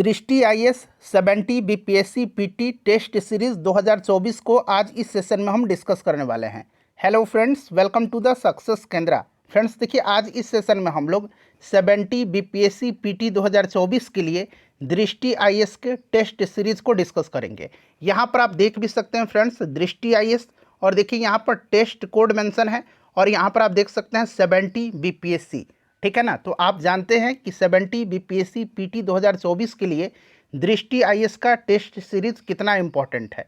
दृष्टि IAS 70 BPSC PT test series 2024 को आज इस सेशन में हम डिस्कस करने वाले हैं। Hello friends, welcome to the success Kendra. Friends देखिए, आज इस सेशन में हम लोग 70 बीपीएससी पीटी 2024 के लिए दृष्टि आईएएस के टेस्ट सीरीज को डिस्कस करेंगे। यहाँ पर आप देख भी सकते हैं फ्रेंड्स, दृष्टि आईएएस, और देखिए यहाँ पर टेस्ट कोड मेंशन है और यहाँ पर आप देख सकते हैं 70 बीपीएससी। ठीक है ना। तो आप जानते हैं कि 70 बीपीएससी पीटी 2024 के लिए दृष्टि आईएएस का टेस्ट सीरीज कितना इंपॉर्टेंट है।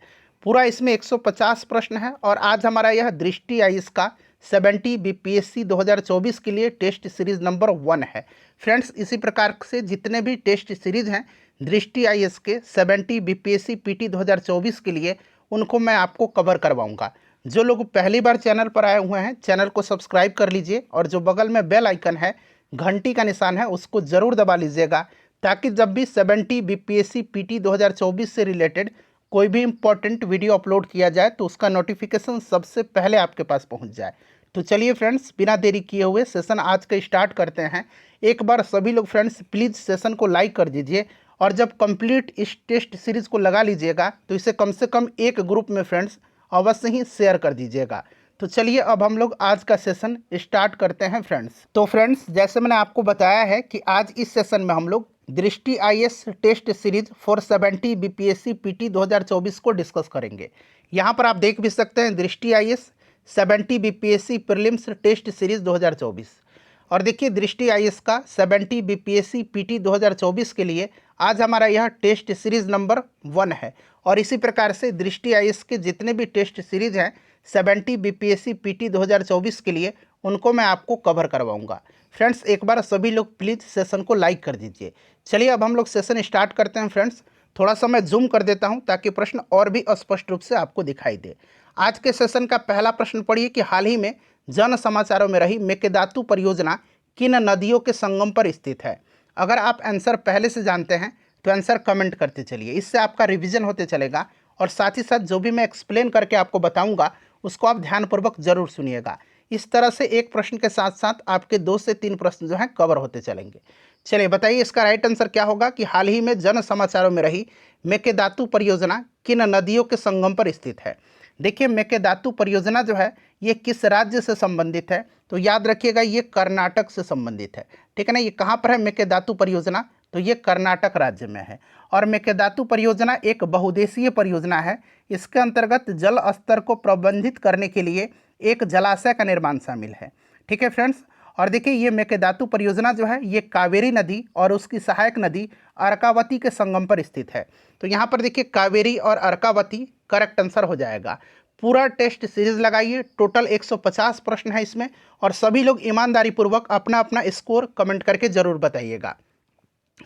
पूरा इसमें 150 प्रश्न है और आज हमारा यह दृष्टि आईएएस का 70 बीपीएससी 2024 के लिए टेस्ट सीरीज नंबर 1 है। फ्रेंड्स, इसी प्रकार से जितने भी टेस्ट सीरीज हैं दृष्टि आईएएस के 70 बीपीएससी पीटी 2024 के लिए, उनको मैं आपको कवर करवाऊंगा। जो लोग पहली बार चैनल पर आए हुए हैं, चैनल को सब्सक्राइब कर लीजिए और जो बगल में बेल आइकन है, घंटी का निशान है, उसको ज़रूर दबा लीजिएगा, ताकि जब भी 70 बीपीएससी पीटी 2024 से रिलेटेड कोई भी इम्पोर्टेंट वीडियो अपलोड किया जाए तो उसका नोटिफिकेशन सबसे पहले आपके पास पहुंच जाए। तो चलिए फ्रेंड्स, बिना देरी किए हुए सेशन आज का स्टार्ट करते हैं। एक बार सभी लोग फ्रेंड्स प्लीज़ सेशन को लाइक कर दीजिए और जब कंप्लीट इस टेस्ट सीरीज़ को लगा लीजिएगा तो इसे कम से कम एक ग्रुप में फ्रेंड्स अवश्य ही शेयर कर दीजिएगा। तो चलिए अब हम लोग आज का सेशन स्टार्ट करते हैं फ्रेंड्स। तो फ्रेंड्स, जैसे मैंने आपको बताया है कि आज इस सेशन में हम लोग Drishti IAS test series for 70 BPSC PT 2024 को डिस्कस करेंगे। यहाँ पर आप देख भी सकते हैं Drishti IAS 70 BPSC prelims test series 2024। और देखिए, दृष्टि आईएएस का 70 बीपीएससी पीटी 2024 के लिए आज हमारा यह टेस्ट सीरीज नंबर 1 है। और इसी प्रकार से दृष्टि आईएएस के जितने भी टेस्ट सीरीज हैं 70 बीपीएससी पीटी 2024 के लिए, उनको मैं आपको कवर करवाऊंगा। फ्रेंड्स, एक बार सभी लोग प्लीज़ सेशन को लाइक कर दीजिए। चलिए अब हम लोग सेशन स्टार्ट करते हैं फ्रेंड्स। थोड़ा सा मैं जूम कर देता हूं ताकि प्रश्न और भी स्पष्ट रूप से आपको दिखाई दे। आज के सेशन का पहला प्रश्न पढ़िए कि हाल ही में जन समाचारों में रही मेकेदातु परियोजना किन नदियों के संगम पर स्थित है। अगर आप आंसर पहले से जानते हैं तो आंसर कमेंट करते चलिए, इससे आपका रिवीजन होते चलेगा और साथ ही साथ जो भी मैं एक्सप्लेन करके आपको बताऊंगा उसको आप ध्यानपूर्वक जरूर सुनिएगा। इस तरह से एक प्रश्न के साथ साथ आपके 2 से 3 प्रश्न जो हैं कवर होते चलेंगे। चलिए बताइए, इसका राइट आंसर क्या होगा कि हाल ही में जन समाचारों में रही मेकेदातु परियोजना किन नदियों के संगम पर स्थित है। देखिए, मेकेदातु परियोजना जो है ये किस राज्य से संबंधित है, तो याद रखिएगा ये कर्नाटक से संबंधित है। ठीक है ना। ये कहाँ पर है मेकेदातु परियोजना, तो ये कर्नाटक राज्य में है। और मेकेदातु परियोजना एक बहुउद्देशीय परियोजना है। इसके अंतर्गत जल स्तर को प्रबंधित करने के लिए एक जलाशय का निर्माण शामिल है। ठीक है फ्रेंड्स। और देखिए, ये मेकेदातु परियोजना जो है ये कावेरी नदी और उसकी सहायक नदी अर्कावती के संगम पर स्थित है। तो यहाँ पर देखिए कावेरी और अर्कावती करेक्ट आंसर हो जाएगा। पूरा टेस्ट सीरीज लगाइए, टोटल 150 प्रश्न है इसमें और सभी लोग ईमानदारी पूर्वक अपना अपना स्कोर कमेंट करके जरूर बताइएगा।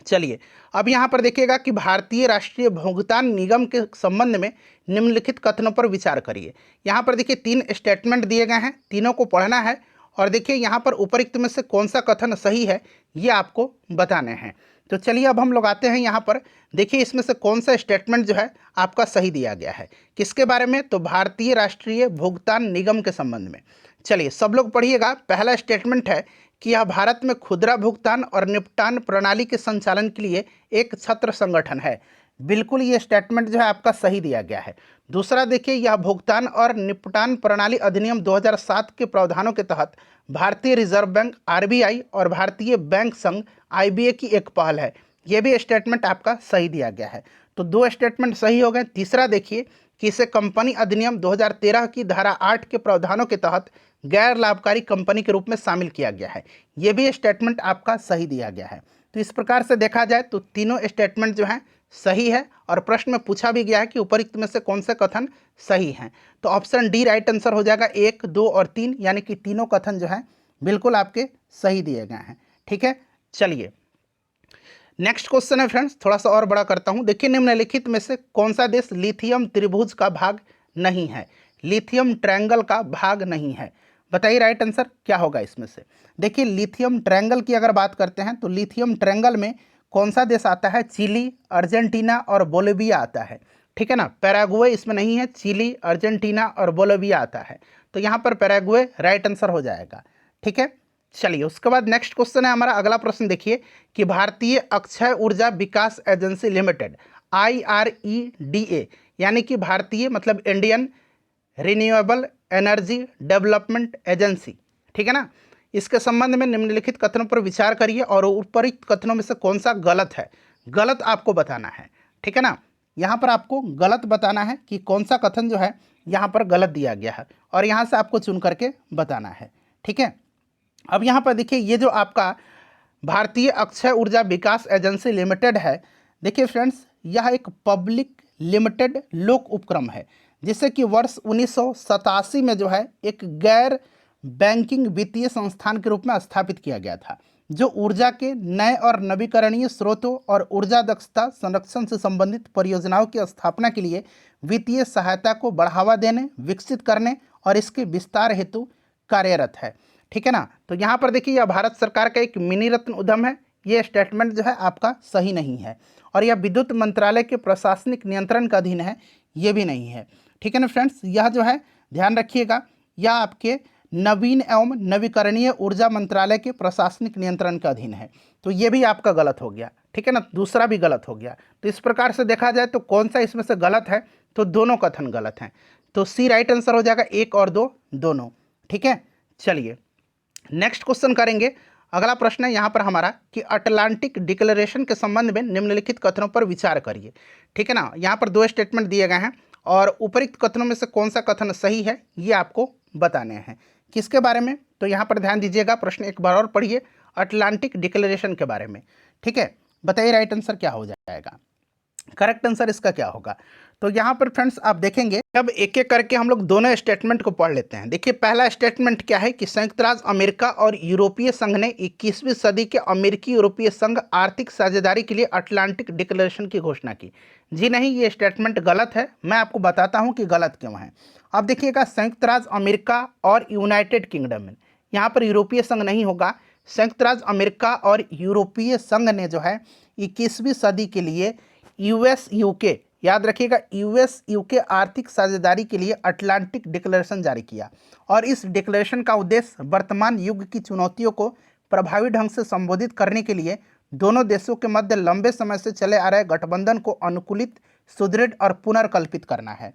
चलिए अब यहाँ पर देखिएगा कि भारतीय राष्ट्रीय भुगतान निगम के संबंध में निम्नलिखित कथनों पर विचार करिए। यहाँ पर देखिए 3 स्टेटमेंट दिए गए हैं, तीनों को पढ़ना है और देखिए यहाँ पर उपरोक्त में से कौन सा कथन सही है ये आपको बताने हैं। तो चलिए अब हम लोग आते हैं यहाँ पर। देखिए इसमें से कौन सा स्टेटमेंट जो है आपका सही दिया गया है, किसके बारे में, तो भारतीय राष्ट्रीय भुगतान निगम के संबंध में। चलिए सब लोग पढ़िएगा। पहला स्टेटमेंट है कि यह भारत में खुदरा भुगतान और निपटान प्रणाली के संचालन के लिए एक छत्र संगठन है। बिल्कुल ये स्टेटमेंट जो है आपका सही दिया गया है। दूसरा देखिए, यह भुगतान और निपटान प्रणाली अधिनियम 2007 के प्रावधानों के तहत भारतीय रिजर्व बैंक आरबीआई और भारतीय बैंक संघ आईबीए की एक पहल है। यह भी स्टेटमेंट आपका सही दिया गया है। तो 2 स्टेटमेंट सही हो गए। तीसरा देखिए कि इसे कंपनी अधिनियम 2013 की धारा 8 के प्रावधानों के तहत गैर लाभकारी कंपनी के रूप में शामिल किया गया है। यह भी स्टेटमेंट आपका सही दिया गया है। तो इस प्रकार से देखा जाए तो तीनों स्टेटमेंट जो हैं सही है और प्रश्न में पूछा भी गया है कि उपरोक्त में से कौन से कथन सही हैं। तो ऑप्शन डी राइट आंसर हो जाएगा। 1, 2 और 3 यानी कि तीनों कथन जो हैं बिल्कुल आपके सही दिए गए हैं। ठीक है। चलिए नेक्स्ट क्वेश्चन है फ्रेंड्स, थोड़ा सा और बड़ा करता हूं। देखिए, निम्नलिखित में से कौन सा देश लिथियम त्रिभुज का भाग नहीं है, लिथियम ट्रायंगल का भाग नहीं है। बताइए राइट आंसर क्या होगा इसमें से। देखिए, लिथियम ट्रायंगल की अगर बात करते हैं तो लिथियम ट्रायंगल में कौन सा देश आता है, चिली, अर्जेंटीना और बोलिविया आता है। ठीक है ना। पैराग्वे इसमें नहीं है, चिली, अर्जेंटीना और बोलिविया आता है। तो यहाँ पर पैराग्वे राइट आंसर हो जाएगा। ठीक है। चलिए उसके बाद नेक्स्ट क्वेश्चन है हमारा, अगला प्रश्न देखिए कि भारतीय अक्षय ऊर्जा विकास एजेंसी लिमिटेड IREDA, यानी कि भारतीय मतलब Indian renewable energy development agency, ठीक है ना, इसके संबंध में निम्नलिखित कथनों पर विचार करिए और उपरोक्त कथनों में से कौन सा गलत है, गलत आपको बताना है, ठीक है ना। यहाँ पर आपको गलत बताना है कि कौन सा कथन जो है यहाँ पर गलत दिया गया है और यहाँ से आपको चुन करके बताना है, ठीक है। अब यहाँ पर देखिए ये जो आपका भारतीय अक्षय ऊर्जा विकास एजेंसी लिमिटेड है, देखिए फ्रेंड्स यह एक पब्लिक लिमिटेड लोक उपक्रम है जिसे कि वर्ष 1987 में जो है एक गैर बैंकिंग वित्तीय संस्थान के रूप में स्थापित किया गया था, जो ऊर्जा के नए और नवीकरणीय स्रोतों और ऊर्जा दक्षता संरक्षण से संबंधित परियोजनाओं की स्थापना के लिए वित्तीय सहायता को बढ़ावा देने, विकसित करने और इसके विस्तार हेतु कार्यरत है, ठीक है ना। तो यहाँ पर देखिए यह भारत सरकार का एक मिनी रत्न उद्यम है, ये स्टेटमेंट जो है आपका सही नहीं है, और यह विद्युत मंत्रालय के प्रशासनिक नियंत्रण का अधीन है, ये भी नहीं है, ठीक है ना फ्रेंड्स। यह जो है ध्यान रखिएगा, यह आपके नवीन एवं नवीकरणीय ऊर्जा मंत्रालय के प्रशासनिक नियंत्रण का अधीन है, तो ये भी आपका गलत हो गया, ठीक है ना, दूसरा भी गलत हो गया। तो इस प्रकार से देखा जाए तो कौन सा इसमें से गलत है, तो दोनों कथन गलत हैं, तो सी राइट आंसर हो जाएगा, 1 और 2 दोनों, ठीक है। चलिए नेक्स्ट क्वेश्चन करेंगे, अगला प्रश्न है यहाँ पर हमारा कि अटलांटिक डिक्लेरेशन के संबंध में निम्नलिखित कथनों पर विचार करिए, ठीक है ना। यहाँ पर 2 स्टेटमेंट दिए गए हैं और उपरोक्त कथनों में से कौन सा कथन सही है ये आपको बताने हैं। किसके बारे में, तो यहाँ पर ध्यान दीजिएगा, प्रश्न एक बार और पढ़िए, अटलांटिक डिक्लेरेशन के बारे में, ठीक है। बताइए राइट आंसर क्या हो जाएगा, करेक्ट आंसर इसका क्या होगा। तो यहाँ पर फ्रेंड्स आप देखेंगे, अब एक एक करके हम लोग दोनों स्टेटमेंट को पढ़ लेते हैं। देखिए पहला स्टेटमेंट क्या है कि संयुक्त राज्य अमेरिका और यूरोपीय संघ ने 21वीं सदी के अमेरिकी यूरोपीय संघ आर्थिक साझेदारी के लिए अटलांटिक डिक्लेरेशन की घोषणा की। जी नहीं, ये स्टेटमेंट गलत है, मैं आपको बताता हूँ कि गलत क्यों है। अब देखिएगा, संयुक्त राज्य अमेरिका और यूनाइटेड किंगडम में, यहाँ पर यूरोपीय संघ नहीं होगा, संयुक्त राज्य अमेरिका और यूरोपीय संघ ने जो है 21वीं सदी के लिए US UK, याद रखिएगा, US UK आर्थिक साझेदारी के लिए अटलांटिक डिक्लेरेशन जारी किया, और इस डिक्लेरेशन का उद्देश्य वर्तमान युग की चुनौतियों को प्रभावी ढंग से संबोधित करने के लिए दोनों देशों के मध्य लंबे समय से चले आ रहे गठबंधन को अनुकूलित, सुदृढ़ और पुनर्कल्पित करना है।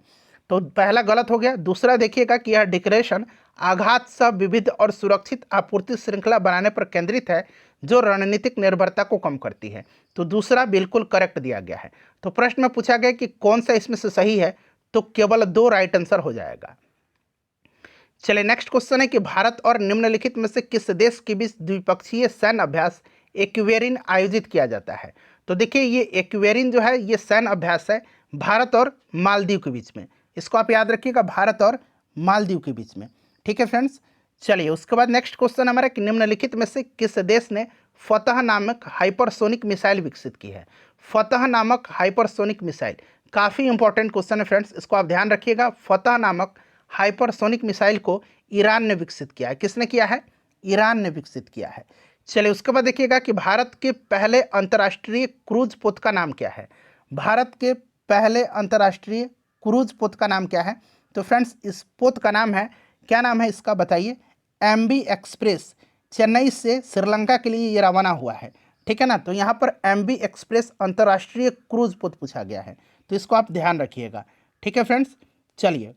तो पहला गलत हो गया। दूसरा देखिएगा कि यह डिक्लेरेशन आघात सह विविध और सुरक्षित आपूर्ति श्रृंखला बनाने पर केंद्रित है, जो रणनीतिक निर्भरता को कम करती है, तो दूसरा बिल्कुल करेक्ट दिया गया है। तो प्रश्न में पूछा गया कि कौन सा इसमें से सही है, तो केवल 2 राइट आंसर हो जाएगा। चलिए नेक्स्ट क्वेश्चन है कि भारत और निम्नलिखित में से किस देश के बीच द्विपक्षीय सैन्य अभ्यास एक्वेरिन आयोजित किया जाता है। तो देखिए ये एक्वेरिन जो है ये सैन्य अभ्यास है भारत और मालदीव के बीच में, इसको आप याद रखिएगा, भारत और मालदीव के बीच में, ठीक है फ्रेंड्स। चलिए उसके बाद नेक्स्ट क्वेश्चन हमारा कि निम्नलिखित में से किस देश ने फतह नामक हाइपरसोनिक मिसाइल विकसित की है। फतह नामक हाइपरसोनिक मिसाइल काफ़ी इंपॉर्टेंट क्वेश्चन है फ्रेंड्स, इसको आप ध्यान रखिएगा। फतह नामक हाइपरसोनिक मिसाइल को ईरान ने विकसित किया है। किसने किया है? ईरान ने विकसित किया है। चलिए उसके बाद देखिएगा कि भारत के पहले अंतर्राष्ट्रीय क्रूज पोत का नाम क्या है। भारत के पहले अंतर्राष्ट्रीय क्रूज पोत का नाम क्या है? तो फ्रेंड्स इस पोत का नाम है, क्या नाम है इसका बताइए? MV express. चेन्नई से श्रीलंका के लिए ये रवाना हुआ है, ठीक है ना। तो यहाँ पर MV एक्सप्रेस अंतर्राष्ट्रीय क्रूज पोत पूछा गया है, तो इसको आप ध्यान रखिएगा, ठीक है फ्रेंड्स। चलिए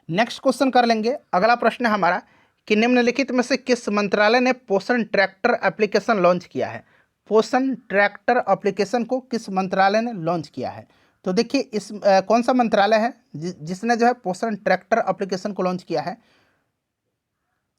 नेक्स्ट क्वेश्चन कर लेंगे। अगला प्रश्न है हमारा कि निम्नलिखित में से किस मंत्रालय ने पोषण ट्रैक्टर एप्लीकेशन लॉन्च किया है। पोषण ट्रैक्टर एप्लीकेशन को किस मंत्रालय ने लॉन्च किया है? तो देखिए इस कौन सा मंत्रालय है जिसने जो है पोषण ट्रैक्टर एप्लीकेशन को लॉन्च किया है?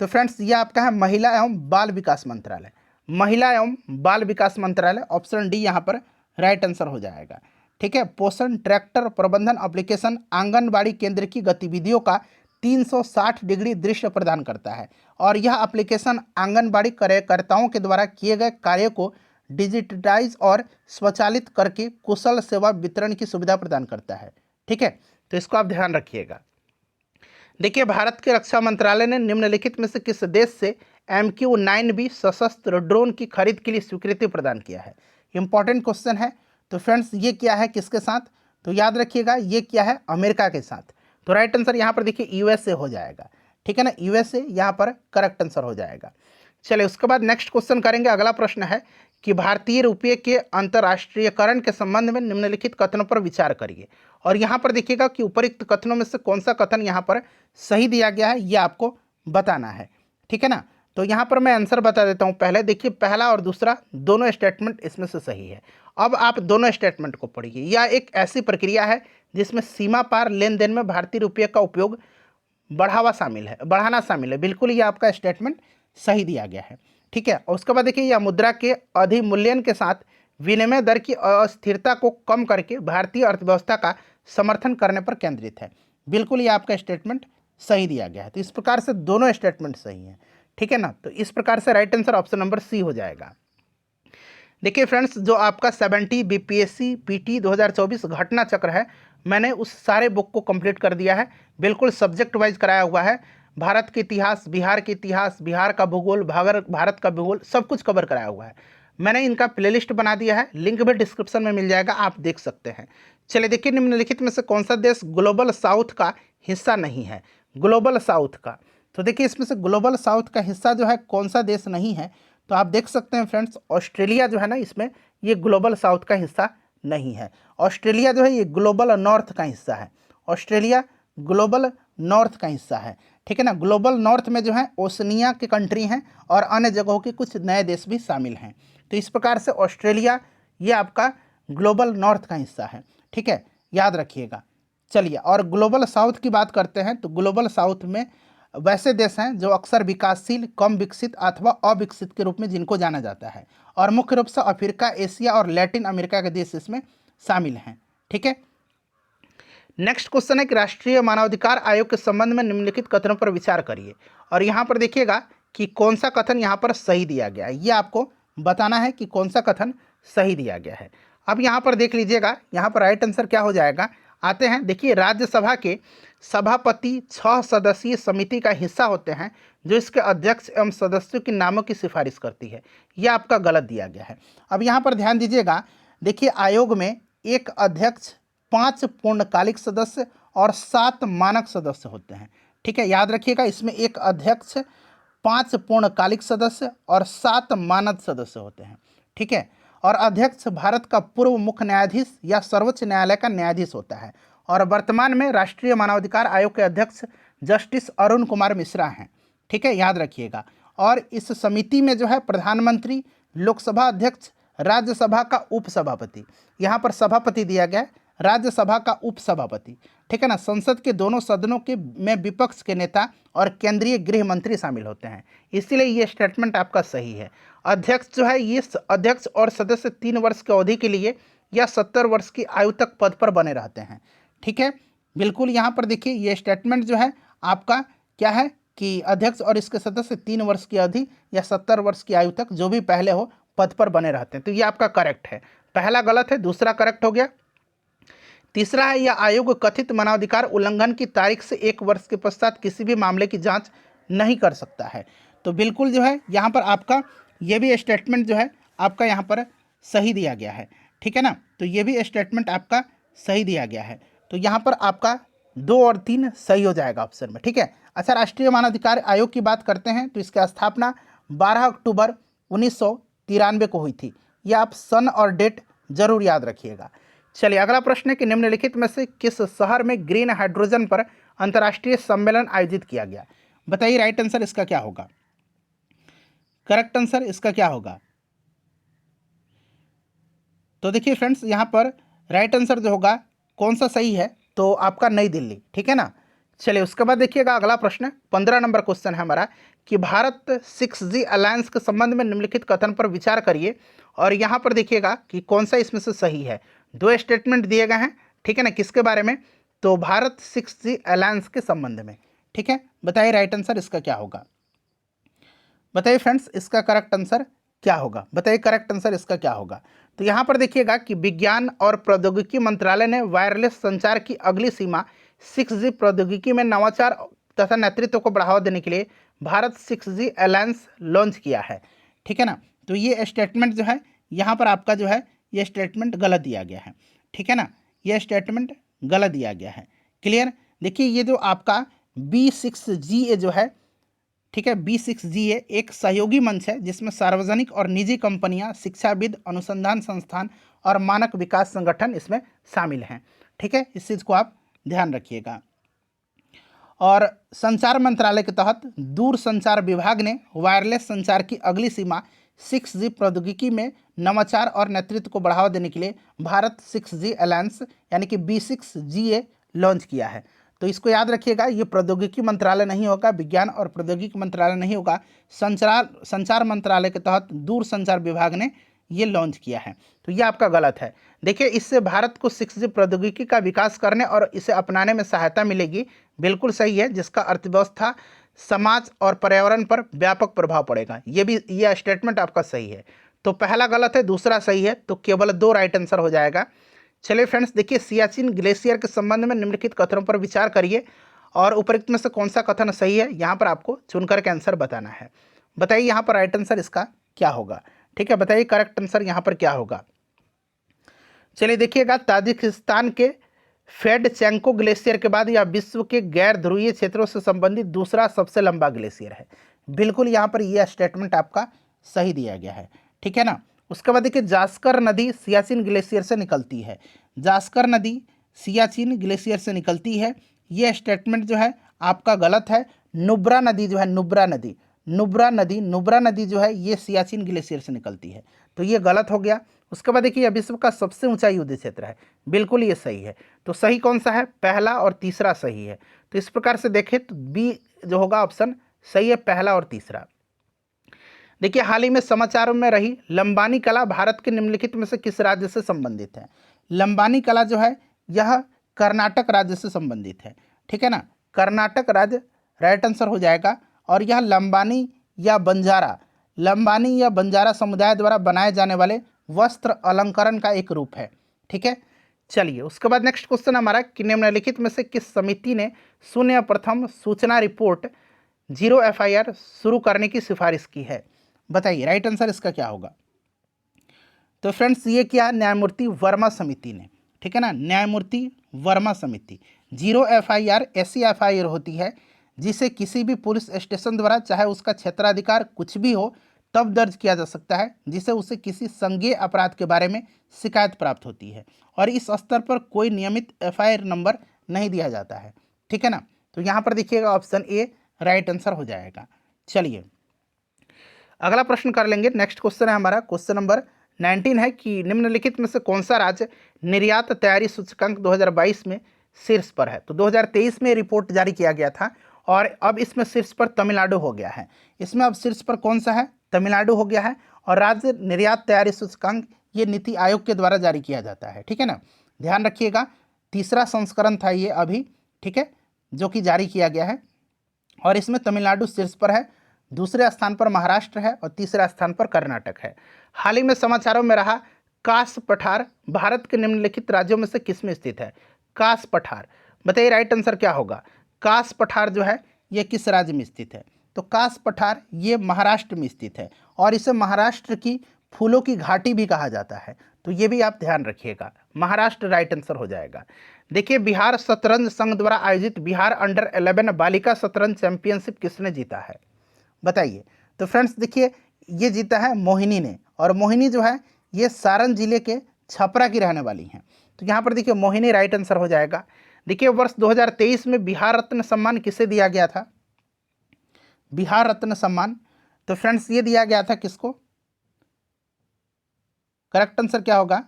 तो फ्रेंड्स ये आपका है महिला एवं बाल विकास मंत्रालय। महिला एवं बाल विकास मंत्रालय, ऑप्शन डी यहाँ पर राइट आंसर हो जाएगा, ठीक है। पोषण ट्रैक्टर प्रबंधन एप्लीकेशन आंगनबाड़ी केंद्र की गतिविधियों का 360 डिग्री दृश्य प्रदान करता है, और यह एप्लीकेशन आंगनबाड़ी कार्यकर्ताओं के द्वारा किए गए कार्य को डिजिटाइज और स्वचालित करके कुशल सेवा वितरण की सुविधा प्रदान करता है, ठीक है। तो इसको आप ध्यान रखिएगा। देखिए भारत के रक्षा मंत्रालय ने निम्नलिखित में से किस देश से MQ-9B सशस्त्र ड्रोन की खरीद के लिए स्वीकृति प्रदान किया है? इंपॉर्टेंट क्वेश्चन है। तो फ्रेंड्स ये क्या है, किसके साथ? तो याद रखिएगा ये क्या है, अमेरिका के साथ। तो राइट आंसर यहाँ पर देखिए USA हो जाएगा, ठीक है ना, यूएसए यहाँ पर करेक्ट आंसर हो जाएगा। चलिए उसके बाद नेक्स्ट क्वेश्चन करेंगे। अगला प्रश्न है कि भारतीय रुपये के अंतर्राष्ट्रीयकरण के संबंध में निम्नलिखित कथनों पर विचार करिए। और यहाँ पर देखिएगा कि उपरोक्त कथनों में से कौन सा कथन यहाँ पर सही दिया गया है, ये आपको बताना है। ठीक है ना, तो यहाँ पर मैं आंसर बता देता हूँ। पहले देखिए, पहला और दूसरा दोनों स्टेटमेंट इसमें से सही है। अब आप दोनों स्टेटमेंट को पढ़िए। यह एक ऐसी प्रक्रिया है जिसमें सीमा पार लेन देन में भारतीय रुपये का उपयोग बढ़ाना शामिल है। बिल्कुल ये आपका स्टेटमेंट सही दिया गया है। ठीक है, और उसके बाद देखिए, यह मुद्रा के अधिमूल्यन के साथ विनिमय दर की अस्थिरता को कम करके भारतीय अर्थव्यवस्था का समर्थन करने पर केंद्रित है। बिल्कुल ये आपका स्टेटमेंट सही दिया गया है। तो इस प्रकार से दोनों स्टेटमेंट सही हैं। ठीक है ना, तो इस प्रकार से right answer option number C हो जाएगा। देखिए फ्रेंड्स, जो आपका 70 बीपीएससी पीटी 2024 घटना चक्र है, मैंने उस सारे बुक को कंप्लीट कर दिया है। बिल्कुल सब्जेक्ट वाइज कराया हुआ है। भारत के इतिहास, बिहार के इतिहास, बिहार का भूगोल, भारत का भूगोल, सब कुछ कवर कराया हुआ है। मैंने इनका प्लेलिस्ट बना दिया है, लिंक भी डिस्क्रिप्शन में मिल जाएगा, आप देख सकते हैं। चलिए देखिए, निम्नलिखित में से कौन सा देश ग्लोबल साउथ का हिस्सा नहीं है? ग्लोबल साउथ का, तो देखिए इसमें से ग्लोबल साउथ का हिस्सा जो है कौन सा देश नहीं है, तो आप देख सकते हैं फ्रेंड्स, ऑस्ट्रेलिया जो है ना, इसमें ये ग्लोबल साउथ का हिस्सा नहीं है। ऑस्ट्रेलिया जो है ये ग्लोबल नॉर्थ का हिस्सा है। ऑस्ट्रेलिया ग्लोबल नॉर्थ का हिस्सा है। ठीक है ना, ग्लोबल नॉर्थ में जो है ओशनिया के कंट्री हैं और अन्य जगहों के कुछ नए देश भी शामिल हैं। तो इस प्रकार से ऑस्ट्रेलिया ये आपका ग्लोबल नॉर्थ का हिस्सा है। ठीक है, याद रखिएगा। चलिए, और ग्लोबल साउथ की बात करते हैं, तो ग्लोबल साउथ में वैसे देश हैं जो अक्सर विकासशील, कम विकसित अथवा अविकसित के रूप में जिनको जाना जाता है, और मुख्य रूप से अफ्रीका, एशिया और लैटिन अमेरिका के देश इसमें शामिल हैं। ठीक है, नेक्स्ट क्वेश्चन है कि राष्ट्रीय मानवाधिकार आयोग के संबंध में निम्नलिखित कथनों पर विचार करिए। और यहाँ पर देखिएगा कि कौन सा कथन यहाँ पर सही दिया गया है, ये आपको बताना है कि कौन सा कथन सही दिया गया है। अब यहाँ पर देख लीजिएगा, यहाँ पर राइट आंसर क्या हो जाएगा। आते हैं, देखिए राज्यसभा के सभापति 6 सदस्यीय समिति का हिस्सा होते हैं जो इसके अध्यक्ष एवं सदस्यों के नामों की सिफारिश करती है। यह आपका गलत दिया गया है। अब यहाँ पर ध्यान दीजिएगा, देखिए आयोग में एक अध्यक्ष, 5 पूर्णकालिक सदस्य और 7 मानक सदस्य होते हैं। ठीक है, याद रखिएगा, इसमें एक अध्यक्ष, 5 पूर्णकालिक सदस्य और 7 मानद सदस्य होते हैं। ठीक है, और अध्यक्ष भारत का पूर्व मुख्य न्यायाधीश या सर्वोच्च न्यायालय का न्यायाधीश होता है। और वर्तमान में राष्ट्रीय मानवाधिकार आयोग के अध्यक्ष जस्टिस अरुण कुमार मिश्रा हैं। ठीक है, याद रखिएगा। और इस समिति में जो है प्रधानमंत्री, लोकसभा अध्यक्ष, राज्यसभा का उपसभापति, यहाँ पर सभापति दिया गया है, राज्यसभा का उपसभापति। ठीक है ना, संसद के दोनों सदनों के में विपक्ष के नेता और केंद्रीय गृह मंत्री शामिल होते हैं। इसीलिए ये स्टेटमेंट आपका सही है। अध्यक्ष जो है, ये अध्यक्ष और सदस्य 3 वर्ष की अवधि के लिए या 70 वर्ष की आयु तक पद पर बने रहते हैं। ठीक है, बिल्कुल यहाँ पर देखिए, ये स्टेटमेंट जो है आपका क्या है कि अध्यक्ष और इसके सदस्य 3 वर्ष की अवधि या 70 वर्ष की आयु तक जो भी पहले हो पद पर बने रहते हैं। तो ये आपका करेक्ट है। पहला गलत है, दूसरा करेक्ट हो गया। तीसरा है, यह आयोग कथित मानवाधिकार उल्लंघन की तारीख से 1 वर्ष के पश्चात किसी भी मामले की जांच नहीं कर सकता है। तो बिल्कुल जो है यहाँ पर आपका ये भी स्टेटमेंट जो है आपका यहाँ पर सही दिया गया है। ठीक है ना, तो ये भी स्टेटमेंट आपका सही दिया गया है। तो यहाँ पर आपका 2 और 3 सही हो जाएगा ऑप्शन में। ठीक है, अच्छा, राष्ट्रीय मानवाधिकार आयोग की बात करते हैं तो इसकी स्थापना 12 अक्टूबर 1993 को हुई थी। ये आप सन और डेट जरूर याद रखिएगा। चलिए अगला प्रश्न है कि निम्नलिखित में से किस शहर में ग्रीन हाइड्रोजन पर अंतर्राष्ट्रीय सम्मेलन आयोजित किया गया? बताइए राइट आंसर इसका क्या होगा, करेक्ट आंसर इसका क्या होगा। तो देखिए फ्रेंड्स, यहाँ पर राइट आंसर जो होगा कौन सा सही है, तो आपका नई दिल्ली। ठीक है ना, चलिए उसके बाद देखिएगा अगला प्रश्न 15 नंबर क्वेश्चन है हमारा कि भारत 6G अलायंस के संबंध में निम्नलिखित कथन पर विचार करिए। और यहाँ पर देखिएगा कि कौन सा इसमें से सही है। 2 स्टेटमेंट दिए गए हैं। ठीक है ना, किसके बारे में, तो भारत 6G अलायंस के संबंध में। ठीक है, बताइए राइट आंसर इसका क्या होगा। बताइए फ्रेंड्स, इसका करेक्ट आंसर क्या होगा, बताइए करेक्ट आंसर इसका क्या होगा। तो यहाँ पर देखिएगा कि विज्ञान और प्रौद्योगिकी मंत्रालय ने वायरलेस संचार की अगली सीमा 6G प्रौद्योगिकी में नवाचार तथा नेतृत्व को बढ़ावा देने के लिए भारत 6G अलायंस लॉन्च किया है। ठीक है ना, तो ये स्टेटमेंट जो है यहाँ पर आपका जो है ये स्टेटमेंट गलत दिया गया है। ठीक है ना, ये स्टेटमेंट गलत दिया गया है। क्लियर, देखिए ये जो आपका B6GA जो है, ठीक है, B6GA एक सहयोगी मंच है जिसमें सार्वजनिक और निजी कंपनियां, शिक्षाविद, अनुसंधान संस्थान और मानक विकास संगठन इसमें शामिल हैं। ठीक है, इस चीज़ को आप ध्यान रखिएगा। और संचार मंत्रालय के तहत दूर संचार विभाग ने वायरलेस संचार की अगली सीमा 6G प्रौद्योगिकी में नवाचार और नेतृत्व को बढ़ावा देने के लिए भारत 6G अलायंस यानी कि B6GA लॉन्च किया है। तो इसको याद रखिएगा, ये प्रौद्योगिकी मंत्रालय नहीं होगा, विज्ञान और प्रौद्योगिकी मंत्रालय नहीं होगा, संचार मंत्रालय के तहत दूर संचार विभाग ने ये लॉन्च किया है। तो ये आपका गलत है। देखिए, इससे भारत को 6G प्रौद्योगिकी का विकास करने और इसे अपनाने में सहायता मिलेगी, बिल्कुल सही है, जिसका अर्थव्यवस्था, समाज और पर्यावरण पर व्यापक प्रभाव पड़ेगा। ये स्टेटमेंट आपका सही है। तो पहला गलत है, दूसरा सही है, तो केवल 2 राइट आंसर हो जाएगा। चलिए फ्रेंड्स, देखिए, सियाचिन ग्लेशियर के संबंध में निम्नलिखित कथनों पर विचार करिए और उपरोक्त में से कौन सा कथन सही है, यहाँ पर आपको चुनकर के आंसर बताना है। बताइए यहाँ पर राइट आंसर इसका क्या होगा। ठीक है, बताइए करेक्ट आंसर यहाँ पर क्या होगा। चलिए देखिएगा, ताजिकिस्तान के फेडचेंको ग्लेशियर के बाद यह विश्व के गैर ध्रुवीय क्षेत्रों से संबंधित दूसरा सबसे लंबा ग्लेशियर है। बिल्कुल यहाँ पर यह स्टेटमेंट आपका सही दिया गया है। ठीक है ना। उसके बाद देखिए, जास्कर नदी सियाचिन ग्लेशियर से निकलती है। जास्कर नदी सियाचिन ग्लेशियर से निकलती है, यह स्टेटमेंट जो है आपका गलत है। नुब्रा नदी जो है, नुब्रा नदी जो है ये सियाचिन ग्लेशियर से निकलती है, तो ये गलत हो गया। उसके बाद देखिए, यह विश्व का सबसे ऊंचा युद्ध क्षेत्र है, बिल्कुल ये सही है। तो सही कौन सा है, पहला और तीसरा सही है। तो इस प्रकार से देखें तो बी जो होगा ऑप्शन सही है, पहला और तीसरा। देखिए, हाल ही में समाचारों में रही लंबानी कला भारत के निम्नलिखित में से किस राज्य से संबंधित है। लंबानी कला जो है यह कर्नाटक राज्य से संबंधित है। ठीक है ना, कर्नाटक राज्य राइट आंसर हो जाएगा। और यह लंबानी या बंजारा समुदाय द्वारा बनाए जाने वाले वस्त्र अलंकरण का एक रूप है। ठीक है, चलिए उसके बाद नेक्स्ट क्वेश्चन हमारा कि निम्नलिखित में से किस समिति ने शून्य प्रथम सूचना रिपोर्ट 0 FIR शुरू करने की सिफारिश की है। बताइए राइट आंसर इसका क्या होगा। तो फ्रेंड्स, ये क्या, न्यायमूर्ति वर्मा समिति ने। ठीक है ना, न्यायमूर्ति वर्मा समिति। 0 FIR ऐसी FIR होती है जिसे किसी भी पुलिस स्टेशन द्वारा, चाहे उसका क्षेत्राधिकार कुछ भी हो, तब दर्ज किया जा सकता है जिसे उसे किसी संज्ञेय अपराध के बारे में शिकायत प्राप्त होती है, और इस स्तर पर कोई नियमित FIR नंबर नहीं दिया जाता है। ठीक है ना, तो यहाँ पर देखिएगा ऑप्शन ए राइट आंसर हो जाएगा। चलिए अगला प्रश्न कर लेंगे। नेक्स्ट क्वेश्चन है हमारा, क्वेश्चन नंबर 19 है कि निम्नलिखित में से कौन सा राज्य निर्यात तैयारी सूचकांक 2022 में शीर्ष पर है। तो 2023 में रिपोर्ट जारी किया गया था और अब इसमें शीर्ष पर तमिलनाडु हो गया है। इसमें अब शीर्ष पर कौन सा है, तमिलनाडु हो गया है। और राज्य निर्यात तैयारी सूचकांक ये नीति आयोग के द्वारा जारी किया जाता है। ठीक है ना, ध्यान रखिएगा, तीसरा संस्करण था ये अभी, ठीक है, जो कि जारी किया गया है। और इसमें तमिलनाडु शीर्ष पर है, दूसरे स्थान पर महाराष्ट्र है और तीसरे स्थान पर कर्नाटक है। हाल ही में समाचारों में रहा कास पठार भारत के निम्नलिखित राज्यों में से किस में स्थित है। कास पठार, बताइए राइट आंसर क्या होगा। कास पठार जो है ये किस राज्य में स्थित है। तो कास पठार ये महाराष्ट्र में स्थित है और इसे महाराष्ट्र की फूलों की घाटी भी कहा जाता है, तो ये भी आप ध्यान रखिएगा, महाराष्ट्र राइट आंसर हो जाएगा। देखिए, बिहार शतरंज संघ द्वारा आयोजित बिहार अंडर 11 बालिका शतरंज चैंपियनशिप किसने जीता है, बताइए। तो फ्रेंड्स देखिए, ये जीता है मोहिनी ने, और मोहिनी जो है ये सारण जिले के छपरा की रहने वाली हैं। तो यहाँ पर देखिए मोहिनी राइट आंसर हो जाएगा। देखिए, वर्ष 2023 में बिहार रत्न सम्मान किसे दिया गया था, बिहार रत्न सम्मान। तो फ्रेंड्स ये दिया गया था किसको, करेक्ट आंसर क्या होगा।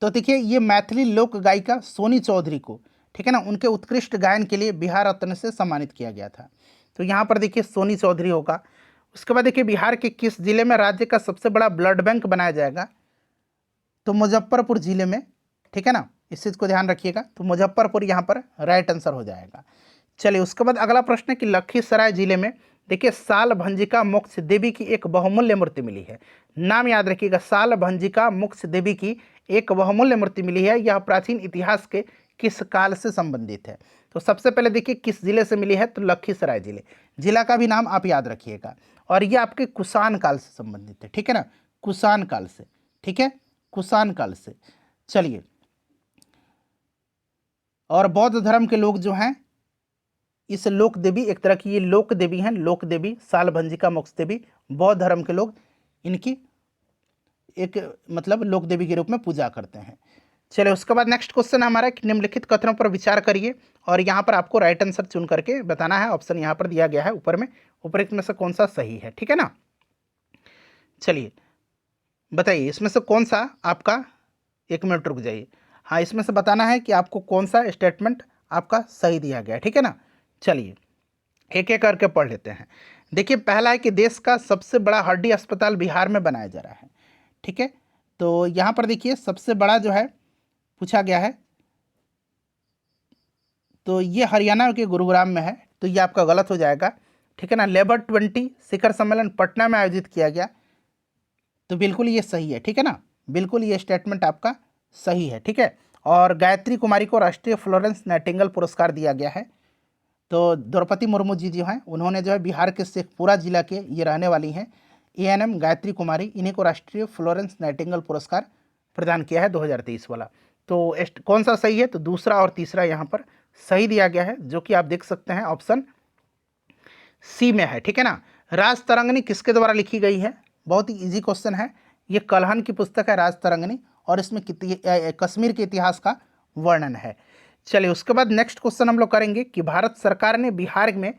तो देखिए, ये मैथिली लोक गायिका सोनी चौधरी को, ठीक है ना, उनके उत्कृष्ट गायन के लिए बिहार रत्न से सम्मानित किया गया था। तो यहाँ पर देखिए सोनी चौधरी होगा। उसके बाद देखिए, बिहार के किस जिले में राज्य का सबसे बड़ा ब्लड बैंक बनाया जाएगा। तो मुजफ्फरपुर जिले में, ठीक है ना, इस चीज़ को ध्यान रखिएगा। तो मुजफ्फरपुर यहाँ पर राइट आंसर हो जाएगा। चलिए उसके बाद अगला प्रश्न है कि लखीसराय जिले में देखिए साल भंजिका मोक्ष देवी की एक बहुमूल्य मूर्ति मिली है। नाम याद रखिएगा, साल भंजिका मोक्ष देवी की एक बहुमूल्य मूर्ति मिली है। यह प्राचीन इतिहास के किस काल से संबंधित है। तो सबसे पहले देखिए किस जिले से मिली है, तो लखीसराय जिले, जिला का भी नाम आप याद रखिएगा। और ये आपके कुषाण काल से संबंधित है, ठीक है ना, कुषाण काल से, ठीक है, कुषाण काल से। चलिए, और बौद्ध धर्म के लोग जो हैं इस लोक देवी, एक तरह की ये लोक देवी हैं, लोक देवी सालभंजिका मोक्ष देवी, बौद्ध धर्म के लोग इनकी एक मतलब लोक देवी के रूप में पूजा करते हैं। चलिए उसके बाद नेक्स्ट क्वेश्चन हमारा कि निम्नलिखित कथनों पर विचार करिए और यहाँ पर आपको राइट आंसर चुन करके बताना है। ऑप्शन यहाँ पर दिया गया है ऊपर में, ऊपर में से कौन सा सही है, ठीक है ना। चलिए बताइए इसमें से कौन सा आपका, 1 मिनट रुक जाइए, हाँ इसमें से बताना है कि आपको कौन सा स्टेटमेंट आपका सही दिया गया है, ठीक है ना। चलिए एक एक करके पढ़ लेते हैं। देखिए पहला है कि देश का सबसे बड़ा हड्डी अस्पताल बिहार में बनाया जा रहा है, ठीक है। तो यहाँ पर देखिए सबसे बड़ा जो है पूछा गया है, तो ये हरियाणा के गुरुग्राम में है, तो ये आपका गलत हो जाएगा, ठीक है ना। लेबर 20 शिखर सम्मेलन पटना में आयोजित किया गया, तो बिल्कुल ये सही है, ठीक है ना, बिल्कुल ये स्टेटमेंट आपका सही है, ठीक है। और गायत्री कुमारी को राष्ट्रीय फ्लोरेंस नाइटिंगेल पुरस्कार दिया गया है। तो द्रौपदी मुर्मू जी जो हैं उन्होंने जो है बिहार के शेखपुरा जिला के ये रहने वाली हैं ANM गायत्री कुमारी, इन्हीं को राष्ट्रीय फ्लोरेंस नाइटिंगेल पुरस्कार प्रदान किया है 2023 वाला। तो कौन सा सही है, तो दूसरा और तीसरा यहाँ पर सही दिया गया है, जो कि आप देख सकते हैं ऑप्शन सी में है, ठीक है ना। राज तरंगिणी किसके द्वारा लिखी गई है, बहुत ही इजी क्वेश्चन है, ये कल्हन की पुस्तक है राज तरंगिणी, और इसमें कश्मीर के इतिहास का वर्णन है। चलिए उसके बाद नेक्स्ट क्वेश्चन हम लोग करेंगे कि भारत सरकार ने बिहार में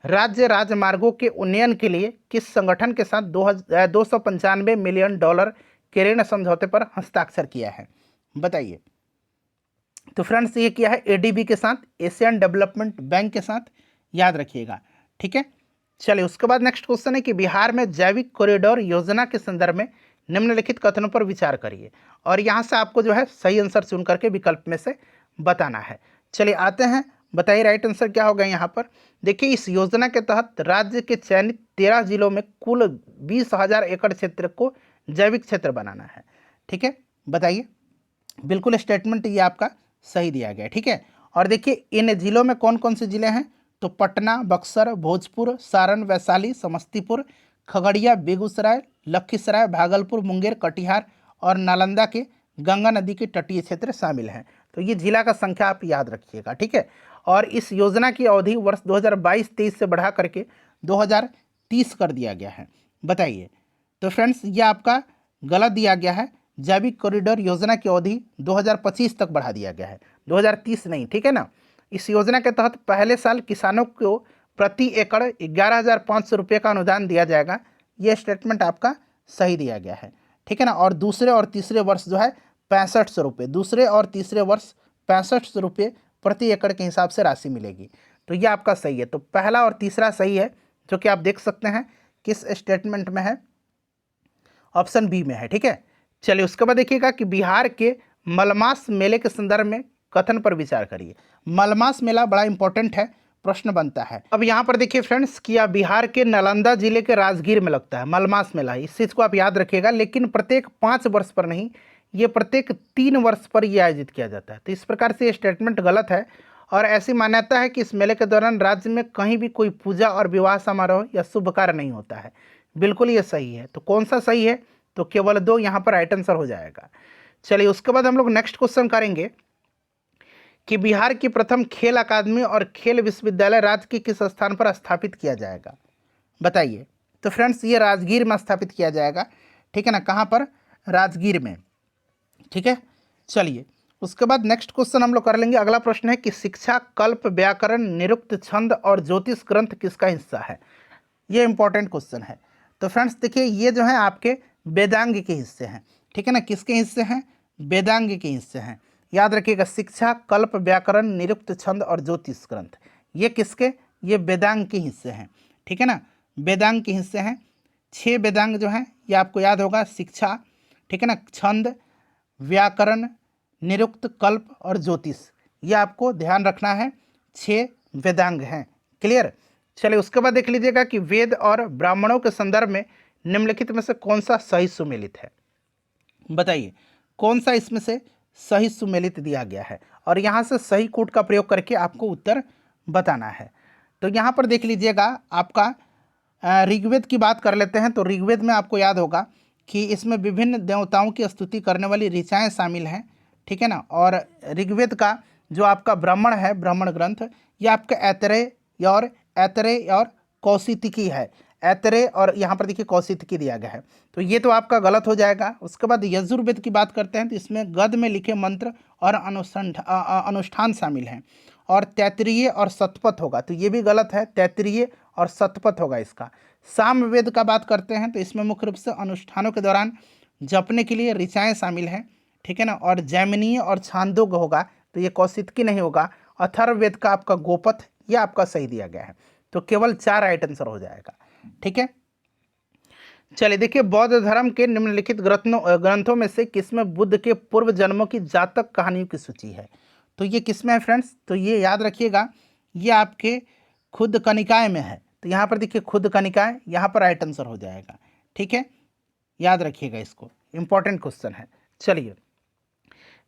राज्य राजमार्गों के उन्नयन के लिए किस संगठन के साथ 295 मिलियन डॉलर के ऋण समझौते पर हस्ताक्षर किया है, बताइए। तो फ्रेंड्स ये किया है ADB के साथ, एशियन डेवलपमेंट बैंक के साथ, याद रखिएगा, ठीक है। चलिए उसके बाद नेक्स्ट क्वेश्चन है कि बिहार में जैविक कॉरिडोर योजना के संदर्भ में निम्नलिखित कथनों पर विचार करिए, और यहाँ से आपको जो है सही आंसर चुन करके विकल्प में से बताना है। चलिए आते हैं, बताइए राइट आंसर क्या होगा यहाँ पर। देखिए इस योजना के तहत राज्य के चयनित 13 जिलों में कुल 20,000 एकड़ क्षेत्र को जैविक क्षेत्र बनाना है, ठीक है, बताइए। बिल्कुल स्टेटमेंट ये आपका सही दिया गया, ठीक है। और देखिए इन जिलों में कौन कौन से जिले हैं, तो पटना, बक्सर, भोजपुर, सारण, वैशाली, समस्तीपुर, खगड़िया, बेगूसराय, लखीसराय, भागलपुर, मुंगेर, कटिहार और नालंदा के गंगा नदी के तटीय क्षेत्र शामिल हैं। तो ये जिला का संख्या आप याद रखिएगा, ठीक है। और इस योजना की अवधि वर्ष 2022-23 से बढ़ा करके 2030 कर दिया गया है, बताइए। तो फ्रेंड्स ये आपका गलत दिया गया है, जैविक कॉरिडोर योजना की अवधि 2025 तक बढ़ा दिया गया है, 2030 नहीं, ठीक है ना। इस योजना के तहत पहले साल किसानों को प्रति एकड़ 11,500 रुपये का अनुदान दिया जाएगा, ये स्टेटमेंट आपका सही दिया गया है, ठीक है ना। और दूसरे और तीसरे वर्ष जो है 6500 रुपये, दूसरे और तीसरे वर्ष 6500 रुपये प्रति एकड़ के हिसाब से राशि मिलेगी, तो ये आपका सही है। तो पहला और तीसरा सही है, जो कि आप देख सकते हैं किस स्टेटमेंट में है, ऑप्शन बी में है, ठीक है। चलिए उसके बाद देखिएगा कि बिहार के मलमास मेले के संदर्भ में कथन पर विचार करिए। मलमास मेला बड़ा इंपॉर्टेंट है, प्रश्न बनता है। अब यहाँ पर देखिए फ्रेंड्स कि बिहार के नालंदा जिले के राजगीर में लगता है मलमास मेला, इस चीज़ को आप याद रखिएगा, लेकिन प्रत्येक 5 वर्ष पर नहीं, ये प्रत्येक 3 वर्ष पर ये आयोजित किया जाता है। तो इस प्रकार से ये स्टेटमेंट गलत है, और ऐसी मान्यता है कि इस मेले के दौरान राज्य में कहीं भी कोई पूजा और विवाह समारोह या शुभ कार्य नहीं होता है, बिल्कुल ये सही है। तो कौन सा सही है, तो केवल 2 यहाँ पर राइट आंसर हो जाएगा। चलिए उसके बाद हम लोग नेक्स्ट क्वेश्चन करेंगे कि बिहार की प्रथम खेल अकादमी और खेल विश्वविद्यालय राज्य के किस स्थान पर स्थापित किया जाएगा, बताइए। तो फ्रेंड्स ये राजगीर में स्थापित किया जाएगा, ठीक है ना, कहाँ पर, राजगीर में, ठीक है। चलिए उसके बाद नेक्स्ट क्वेश्चन हम लोग कर लेंगे। अगला प्रश्न है कि शिक्षा, कल्प, व्याकरण, निरुक्त, छंद और ज्योतिष ग्रंथ किसका हिस्सा है, ये इंपॉर्टेंट क्वेश्चन है। तो फ्रेंड्स देखिए ये जो है आपके वेदांग के हिस्से हैं, ठीक है ना, किसके हिस्से हैं, वेदांग के हिस्से हैं, याद रखिएगा। शिक्षा, कल्प, व्याकरण, निरुक्त, छंद और ज्योतिष ग्रंथ, ये किसके, ये वेदांग के हिस्से हैं, ठीक है ना, वेदांग के हिस्से हैं। 6 वेदांग जो हैं ये आपको याद होगा, शिक्षा, ठीक है ना, छंद, व्याकरण, निरुक्त, कल्प और ज्योतिष, ये आपको ध्यान रखना है, 6 वेदांग हैं, क्लियर। चलिए उसके बाद देख लीजिएगा कि वेद और ब्राह्मणों के संदर्भ में निम्नलिखित में से कौन सा सही सुमेलित है, बताइए। कौन सा इसमें से सही सुमेलित दिया गया है, और यहाँ से सही कोड का प्रयोग करके आपको उत्तर बताना है। तो यहाँ पर देख लीजिएगा आपका ऋग्वेद की बात कर लेते हैं। तो ऋग्वेद में आपको याद होगा कि इसमें विभिन्न देवताओं की स्तुति करने वाली ऋचाएँ शामिल हैं, ठीक है ना। और ऋग्वेद का जो आपका ब्राह्मण है, ब्राह्मण ग्रंथ, ये आपका ऐतरेय और ऐतरे और कौशितिकी है। ऐतरे और यहाँ पर देखिए कौशितिकी दिया गया है, तो ये तो आपका गलत हो जाएगा। उसके बाद यजुर्वेद की बात करते हैं तो इसमें गद्य में लिखे मंत्र और अनुष्ठान शामिल हैं, और तैतरीय और शतपथ होगा, तो ये भी गलत है, तैतरीय और शतपथ होगा इसका। सामवेद का बात करते हैं तो इसमें मुख्य रूप से अनुष्ठानों के दौरान जपने के लिए ऋचाएँ शामिल हैं, ठीक है ना। और जैमिनीय और छांदोग्य होगा, तो ये कौशितकी नहीं होगा। अथर्ववेद का आपका गोपथ, ये आपका सही दिया गया है, तो केवल 4 राइट आंसर हो जाएगा, ठीक है। चलिए देखिए, बौद्ध धर्म के निम्नलिखित ग्रंथों में से किसमें बुद्ध के पूर्व जन्मों की जातक कहानियों की सूची है? तो ये किसमें है फ्रेंड्स? तो ये याद रखिएगा, ये आपके खुद कनिकाय में है। तो यहाँ पर देखिए खुद कनिकाय, यहाँ पर राइट आंसर हो जाएगा, ठीक है, याद रखिएगा इसको, इंपॉर्टेंट क्वेश्चन है। चलिए,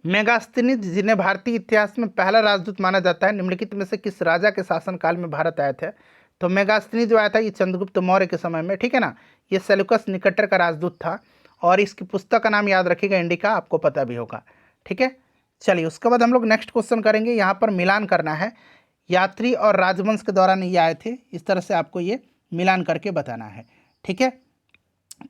मेगास्थनीज जिन्हें भारतीय इतिहास में पहला राजदूत माना जाता है, निम्नलिखित में से किस राजा के शासनकाल में भारत आए थे? तो मेगास्थनी जो आया था ये चंद्रगुप्त मौर्य के समय में, ठीक है ना। ये सेल्यूकस निकटर का राजदूत था, और इसकी पुस्तक का नाम याद रखिएगा, इंडिका, आपको पता भी होगा, ठीक है। चलिए, उसके बाद हम लोग नेक्स्ट क्वेश्चन करेंगे। यहाँ पर मिलान करना है, यात्री और राजवंश के दौरान ये आए थे, इस तरह से आपको ये मिलान करके बताना है, ठीक है।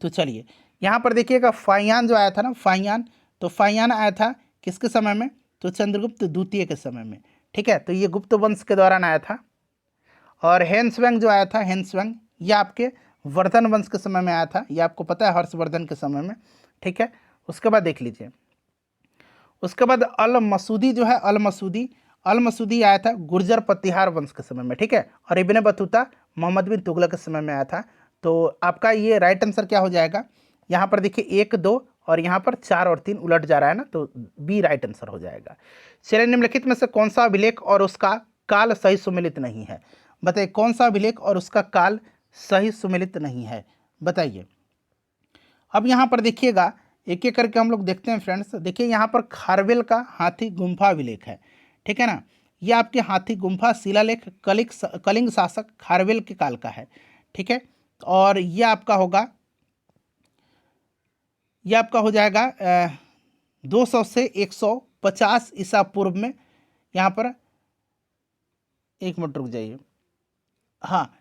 तो चलिए, यहाँ पर देखिएगा फाइयान जो आया था ना, फाइयान, तो फाइयान आया था किसके समय में? तो चंद्रगुप्त द्वितीय के समय में, ठीक है, तो ये गुप्त वंश के दौरान आया था। और हेन्सवेंग जो आया था, हेन्सवेंग, ये आपके वर्धन वंश के समय में आया था, ये आपको पता है, हर्षवर्धन के समय में, ठीक है। उसके बाद देख लीजिए, उसके बाद अल मसूदी जो है, अल मसूदी आया था गुर्जर पतिहार वंश के समय में, ठीक है। और इब्ने बतूता मोहम्मद बिन तुगलक के समय में आया था। तो आपका ये राइट आंसर क्या हो जाएगा? यहाँ पर देखिए 1, 2 और यहाँ पर 4 और 3 उलट जा रहा है ना, तो बी राइट आंसर हो जाएगा। चलिए, निम्नलिखित में से कौन सा अभिलेख और उसका काल सही सुमेलित नहीं है? बताइए, कौन सा अभिलेख और उसका काल सही सुमेलित नहीं है, बताइए। अब यहाँ पर देखिएगा, एक एक करके हम लोग देखते हैं फ्रेंड्स। देखिए, यहाँ पर खारवेल का हाथी गुम्फा अभिलेख है, ठीक है ना। ये आपके हाथी गुम्फा शिलालेख कलिंग शासक खारवेल के काल का है, ठीक है। और ये आपका होगा, ये आपका हो जाएगा 200 से 150 ईसा पूर्व में। यहाँ पर एक मिनट रुक जाइए, हाँ,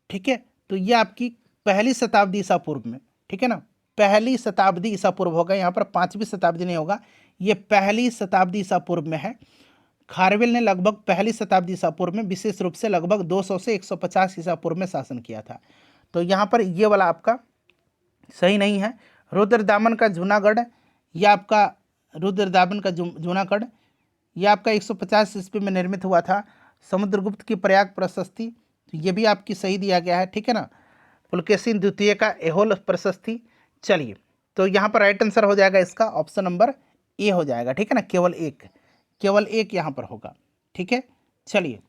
ठीक है। तो ये आपकी पहली शताब्दी ईसा पूर्व में, ठीक है ना, पहली शताब्दी ईसा पूर्व होगा, यहाँ पर 5वीं शताब्दी नहीं होगा, ये पहली शताब्दी ईसा पूर्व में है। खारवेल ने लगभग पहली शताब्दी ईसा पूर्व में विशेष रूप से लगभग 200 से 150 ईसा पूर्व में शासन किया था। तो यहाँ पर ये वाला आपका सही नहीं है। रुद्रदामन का जूनागढ़, यह आपका रुद्रदामन का जूनागढ़, यह आपका 150 ईस्वी में निर्मित हुआ था। समुद्रगुप्त की प्रयाग प्रशस्ति, तो ये भी आपकी सही दिया गया है, ठीक है ना। पुलकेशिन द्वितीय का एहोल प्रशस्ति। चलिए, तो यहाँ पर राइट आंसर हो जाएगा इसका ऑप्शन नंबर ए हो जाएगा, ठीक है ना, केवल एक यहाँ पर होगा, ठीक है। चलिए,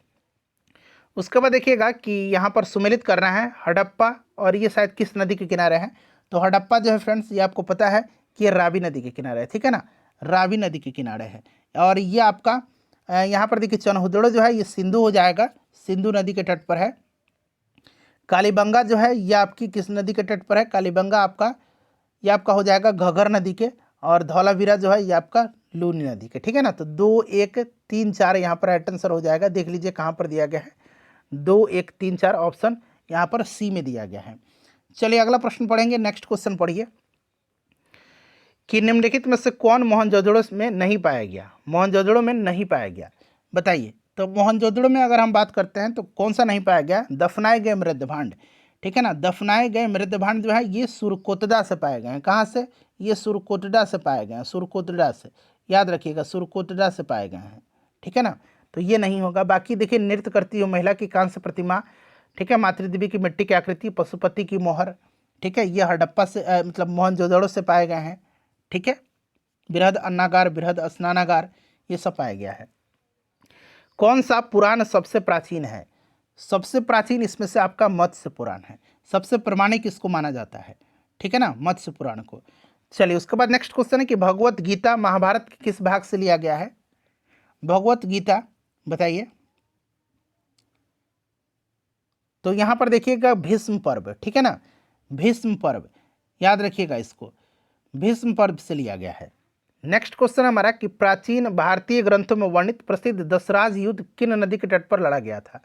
उसके बाद देखिएगा कि यहाँ पर सुमेलित करना है हड़प्पा, और ये शायद किस नदी के किनारे है? तो हड़प्पा जो है फ्रेंड्स, ये आपको पता है कि ये रावी नदी के किनारे है, ठीक है ना, रावी नदी के किनारे है। और ये आपका यहाँ पर देखिए चनहुदड़ो जो है ये सिंधु हो जाएगा, सिंधु नदी के तट पर है। कालीबंगा जो है ये आपकी किस नदी के तट पर है? कालीबंगा आपका, ये आपका हो जाएगा घग्गर नदी के। और धौलावीरा जो है ये आपका लूनी नदी के, ठीक है ना। तो 2, 1, 3, 4 यहाँ पर राइट आंसर हो जाएगा। देख लीजिए कहाँ पर दिया गया है, 2, 1, 3, 4 ऑप्शन यहाँ पर सी में दिया गया है। चलिए, अगला प्रश्न पढ़ेंगे, नेक्स्ट क्वेश्चन पढ़िए कि निम्नलिखित में से कौन मोहनजोदड़ो में नहीं पाया गया? मोहनजोदड़ो में नहीं पाया गया, बताइए। तो मोहनजोदड़ो में अगर हम बात करते हैं तो कौन सा नहीं पाया गया? दफनाए गए मृदभांड, ठीक है ना। दफनाए गए मृदभांड जो है ये सुरकोटडा से पाए गए हैं। कहाँ से? ये सुरकोटडा से पाए गए हैं, सुरकोटडा से, याद रखिएगा, सुरकोटडा से पाए गए हैं, ठीक है ना। तो ये नहीं होगा। बाकी देखिए, नृत्य करती हुई महिला की कांस्य प्रतिमा, ठीक है, मातृदेवी की मिट्टी की आकृति, पशुपति की मोहर, ठीक है, ये हड़प्पा से मतलब मोहनजोदड़ो से पाए गए हैं, ठीक है। बृहद अन्नागार, बृहद स्नानागार, ये सब पाया गया है। कौन सा पुराण सबसे प्राचीन है? सबसे प्राचीन इसमें से आपका मत्स्य पुराण है। सबसे प्रमाणिक इसको माना जाता है, ठीक है ना, मत्स्य पुराण को। चलिए, उसके बाद नेक्स्ट क्वेश्चन है कि भगवत गीता महाभारत के किस भाग से लिया गया है? भगवत गीता, बताइए। तो यहाँ पर देखिएगा भीष्म पर्व, ठीक है ना, भीष्म पर्व, याद रखिएगा इसको, भीष्म पर्व से लिया गया है। नेक्स्ट क्वेश्चन हमारा कि प्राचीन भारतीय ग्रंथों में वर्णित प्रसिद्ध दशराज युद्ध किन नदी के तट पर लड़ा गया था?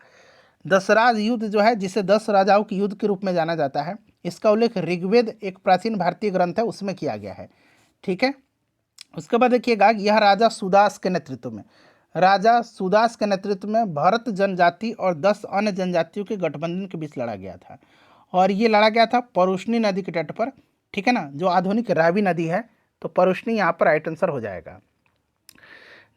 दशराज युद्ध जो है, जिसे 10 राजाओं के युद्ध के रूप में जाना जाता है, इसका उल्लेख ऋग्वेद, एक प्राचीन भारतीय ग्रंथ है, उसमें किया गया है। ठीक है, उसके बाद देखिएगा, यह राजा सुदास के नेतृत्व में, राजा सुदास के नेतृत्व में भरत जनजाति और 10 अन्य जनजातियों के गठबंधन के बीच लड़ा गया था, और ये लड़ा गया था परुष्णी नदी के तट पर। ठीक है ना, जो आधुनिक रावी नदी है, तो परुष्णी यहाँ पर राइट आंसर हो जाएगा।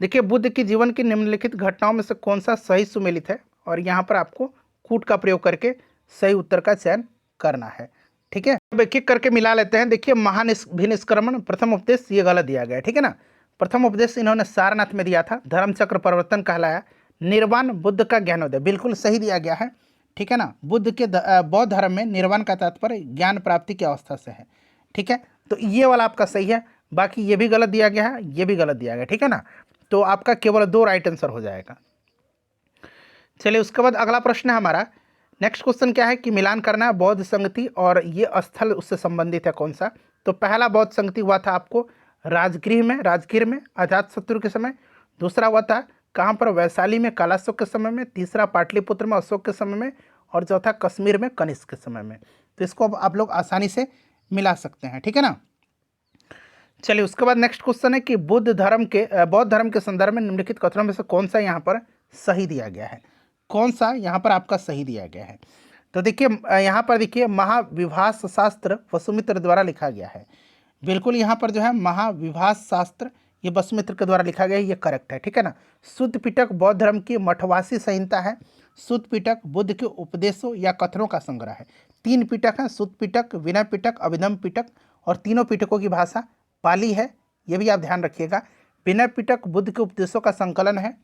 देखिए, बुद्ध की जीवन की निम्नलिखित घटनाओं में से कौन सा सही सुमेलित है, और यहाँ पर आपको कूट का प्रयोग करके सही उत्तर का चयन करना है। ठीक है, अब एक एक करके मिला लेते हैं। देखिए, महाभिनिष्क्रमण प्रथम उपदेश, ये गलत दिया गया है। ठीक है ना, प्रथम उपदेश इन्होंने सारनाथ में दिया था। धर्मचक्र परिवर्तन कहलाया। निर्वाण बुद्ध का ज्ञानोदय, बिल्कुल सही दिया गया है। ठीक है ना, बुद्ध के बौद्ध धर्म में निर्वाण का तात्पर्य ज्ञान प्राप्ति की अवस्था से है। ठीक है, तो ये वाला आपका सही है, बाकी ये भी गलत दिया गया है, ये भी गलत दिया गया। ठीक है ना, तो आपका केवल 2 राइट आंसर हो जाएगा। चलिए, उसके बाद अगला प्रश्न है हमारा। नेक्स्ट क्वेश्चन क्या है कि मिलान करना है बौद्ध संगति और ये स्थल उससे संबंधित है कौन सा। तो पहला बौद्ध संगति हुआ था आपको राजगीर में अजातशत्रु के समय। दूसरा हुआ था कहाँ पर, वैशाली में कालाशोक के समय में। तीसरा पाटलिपुत्र में अशोक के समय में। और चौथा कश्मीर में कनिष्क के समय में। तो इसको अब आप लोग आसानी से मिला सकते हैं। ठीक है ना, चलिए, उसके बाद नेक्स्ट क्वेश्चन है कि बौद्ध धर्म के संदर्भ में निम्नलिखित कथनों में से कौन सा यहाँ पर सही दिया गया है, कौन सा यहाँ पर आपका सही दिया गया है। तो देखिए, यहाँ पर देखिए, महाविभास शास्त्र वसुमित्र द्वारा लिखा गया है। बिल्कुल, यहाँ पर जो है महाविभास शास्त्र ये वसुमित्र के द्वारा लिखा गया है, ये करेक्ट है। ठीक है ना, शुद्ध पिटक बौद्ध धर्म की मठवासी संहिता है। शुद्ध पिटक बुद्ध के उपदेशों या कथनों का संग्रह है। 3 पिटक हैं, शुद्ध पिटक, विनय पिटक, अभिधम पिटक, और तीनों पिटकों की भाषा पाली है, ये भी आप ध्यान रखिएगा। विनय पिटक बुद्ध के उपदेशों का संकलन है,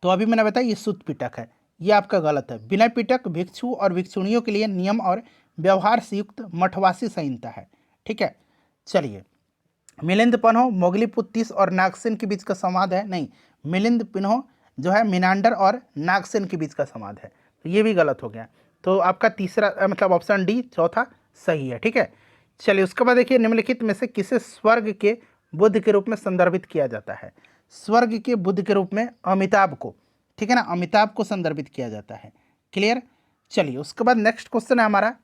तो अभी मैंने बताया ये शुद्ध पिटक है, ये आपका गलत है। विनय पिटक भिक्षु और भिक्षुणियों के लिए नियम और व्यवहार से युक्त मठवासी संहिता है। ठीक है, चलिए, मिलिंद पन्हो मोगलीपुत्तीस और नागसेन के बीच का संवाद है, नहीं, मिलिंद पन्हो जो है मिनांडर और नागसेन के बीच का संवाद है, तो ये भी गलत हो गया। तो आपका तीसरा मतलब ऑप्शन डी चौथा सही है। ठीक है, चलिए, उसके बाद देखिए, निम्नलिखित में से किसे स्वर्ग के बुद्ध के रूप में संदर्भित किया जाता है। स्वर्ग के बुद्ध के रूप में अमिताभ को, ठीक है ना, अमिताभ को संदर्भित किया जाता है। क्लियर, चलिए, उसके बाद नेक्स्ट क्वेश्चन है हमारा।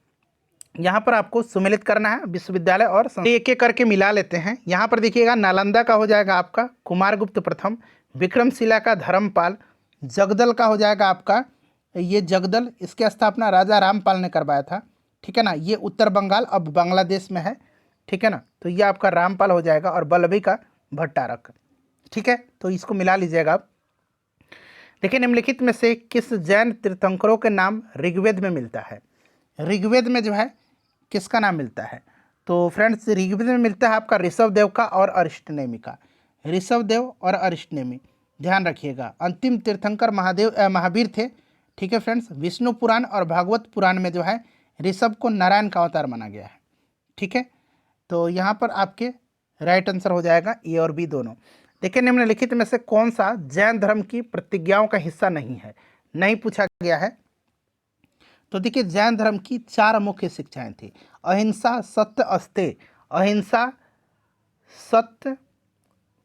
यहाँ पर आपको सुमेलित करना है विश्वविद्यालय और एक एक करके मिला लेते हैं। यहाँ पर देखिएगा, नालंदा का हो जाएगा आपका कुमारगुप्त प्रथम, विक्रमशिला का धर्मपाल, जगदल का हो जाएगा आपका ये जगदल, इसकी स्थापना राजा रामपाल ने करवाया था। ठीक है ना, ये उत्तर बंगाल अब बांग्लादेश में है। ठीक है ना, तो ये आपका रामपाल हो जाएगा, और बल्लभी का भट्टारक। ठीक है, तो इसको मिला लीजिएगा आप। देखिए, निम्नलिखित में से किस जैन तीर्थंकरों के नाम ऋग्वेद में मिलता है। ऋग्वेद में जो है किसका नाम मिलता है, तो फ्रेंड्स ऋग्वेद में मिलता है आपका ऋषभदेव का और अरिष्टनेमी का। ऋषभदेव और अरिष्टनेमी, ध्यान रखिएगा। अंतिम तीर्थंकर महावीर थे। ठीक है फ्रेंड्स, विष्णु पुराण और भागवत पुराण में जो है ऋषभ को नारायण का अवतार माना गया है। ठीक है, तो यहाँ पर आपके राइट आंसर हो जाएगा ए और बी दोनों। देखिए, निम्नलिखित में से कौन सा जैन धर्म की प्रतिज्ञाओं का हिस्सा नहीं है, नहीं पूछा गया है। तो देखिए, जैन धर्म की 4 मुख्य शिक्षाएं थी। अहिंसा, सत्य, अस्तेय। अहिंसा, सत्य,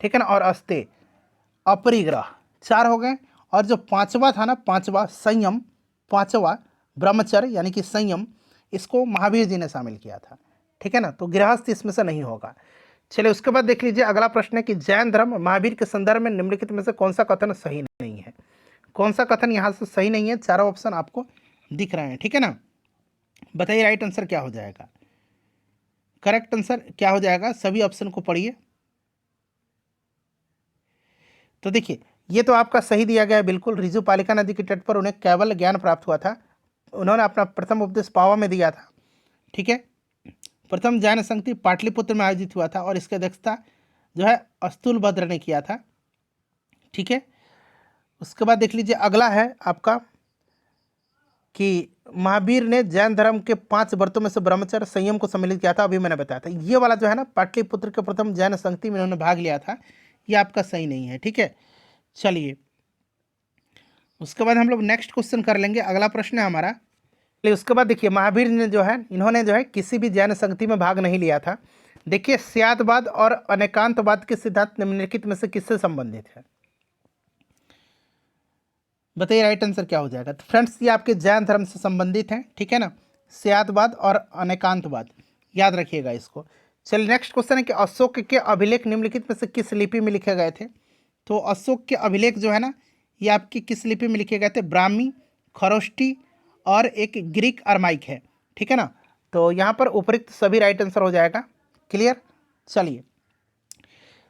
ठीक है ना, और अस्तेय, अपरिग्रह, 4 हो गए। और जो 5वां था ना, 5वां संयम, 5वां ब्रह्मचर्य यानी कि संयम, इसको महावीर जी ने शामिल किया था। ठीक है ना, तो गृहस्थ इसमें से नहीं होगा। चलिए, उसके बाद देख लीजिए, अगला प्रश्न है कि जैन धर्म महावीर के संदर्भ में निम्नलिखित में से कौन सा कथन सही नहीं है। कौन सा कथन यहाँ से सही नहीं है, चारों ऑप्शन आपको दिख रहे हैं। ठीक है ना, बताइए राइट आंसर क्या हो जाएगा, करेक्ट आंसर क्या हो जाएगा, सभी ऑप्शन को पढ़िए। तो देखिए, ये तो आपका सही दिया गया है बिल्कुल। रिजु पालिका नदी के तट पर उन्हें केवल ज्ञान प्राप्त हुआ था। उन्होंने अपना प्रथम उपदेश पावा में दिया था। ठीक है, प्रथम जैन संगति पाटलिपुत्र में आयोजित हुआ था, और इसकी अध्यक्षता जो है अस्तुलभद्र ने किया था। ठीक है, उसके बाद देख लीजिए, अगला है आपका कि महावीर ने जैन धर्म के 5 व्रतों में से ब्रह्मचर्य संयम को सम्मिलित किया था। अभी मैंने बताया था, ये वाला जो है ना, पाटलिपुत्र के प्रथम जैन संगति में उन्होंने भाग लिया था, ये आपका सही नहीं है। ठीक है, चलिए, उसके बाद हम लोग नेक्स्ट क्वेश्चन कर लेंगे। अगला प्रश्न है हमारा। उसके बाद देखिए, महावीर ने जो है, इन्होंने जो है किसी भी जैन संगति में भाग नहीं लिया था। देखिए, स्यादवाद और अनेकांतवाद के सिद्धांत निम्नलिखित में से किससे संबंधित है। बताइए राइट आंसर क्या हो जाएगा। तो फ्रेंड्स ये आपके जैन धर्म से संबंधित हैं, ठीक है ना, स्यादवाद और अनेकांतवाद, याद रखिएगा इसको। चलिए नेक्स्ट क्वेश्चन है कि अशोक के अभिलेख निम्नलिखित में से किस लिपि में लिखे गए थे। तो अशोक के अभिलेख जो है ना, ये आपकी किस लिपि में लिखे गए थे, ब्राह्मी, खरोष्टी और एक ग्रीक अरमाइक है, ठीक है ना। तो यहाँ पर उपयुक्त सभी राइट आंसर हो जाएगा। क्लियर। चलिए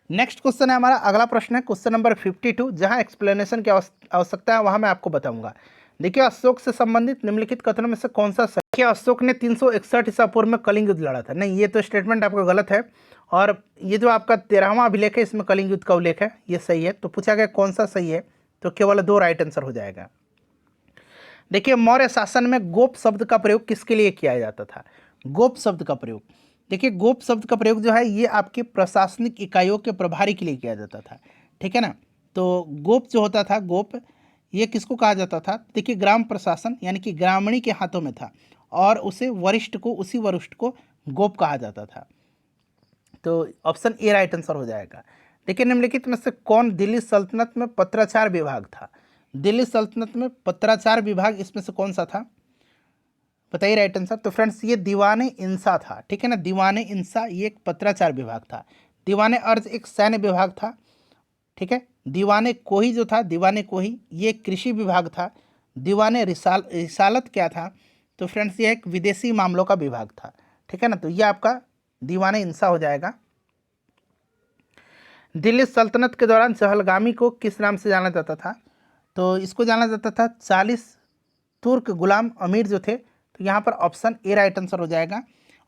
नेक्स्ट क्वेश्चन है हमारा, अगला प्रश्न है क्वेश्चन नंबर 52, जहाँ एक्सप्लेनेशन की आवश्यकता है वहाँ मैं आपको बताऊंगा। देखिए अशोक से संबंधित निम्नलिखित कथनों में से कौन सा सही। देखिए अशोक ने 361 ईसा पूर्व में कलिंग युद्ध लड़ा था, नहीं ये तो स्टेटमेंट आपका गलत है। और ये जो आपका 13वां अभिलेख है इसमें कलिंग युद्ध का उल्लेख है, ये सही है। तो पूछा गया कौन सा सही है, तो केवल 2 राइट आंसर हो जाएगा। देखिए मौर्य शासन में गोप शब्द का प्रयोग किसके लिए किया जाता था। गोप शब्द का प्रयोग, देखिए गोप शब्द का प्रयोग जो है ये आपके प्रशासनिक इकाइयों के प्रभारी के लिए किया जाता था, ठीक है ना। तो गोप जो होता था, गोप ये किसको कहा जाता था, देखिए ग्राम प्रशासन यानी कि ग्रामीणी के हाथों में था और उसे वरिष्ठ को, उसी वरिष्ठ को गोप कहा जाता था। तो ऑप्शन ए राइट आंसर हो जाएगा। देखिए निम्नलिखित में से कौन दिल्ली सल्तनत में पत्राचार विभाग था। दिल्ली सल्तनत में पत्राचार विभाग इसमें से कौन सा था, बताइए राइट आंसर। तो फ्रेंड्स ये दीवाने इंसा था, ठीक है ना, दीवाने इंसा ये एक पत्राचार विभाग था। दीवाने अर्ज एक सैन्य विभाग था, ठीक है। दीवाने कोही जो था, दीवाने कोही ये कृषि विभाग था। दीवाने रिसालत क्या था, तो फ्रेंड्स ये एक विदेशी मामलों का विभाग था, ठीक है ना। तो ये आपका दीवाने इंसा हो जाएगा। दिल्ली सल्तनत के दौरान चहलगामी को किस नाम से जाना जाता था, तो इसको जाना जाता था 40 तुर्क गुलाम अमीर जो थे। तो यहाँ पर ऑप्शन ए राइट आंसर हो जाएगा।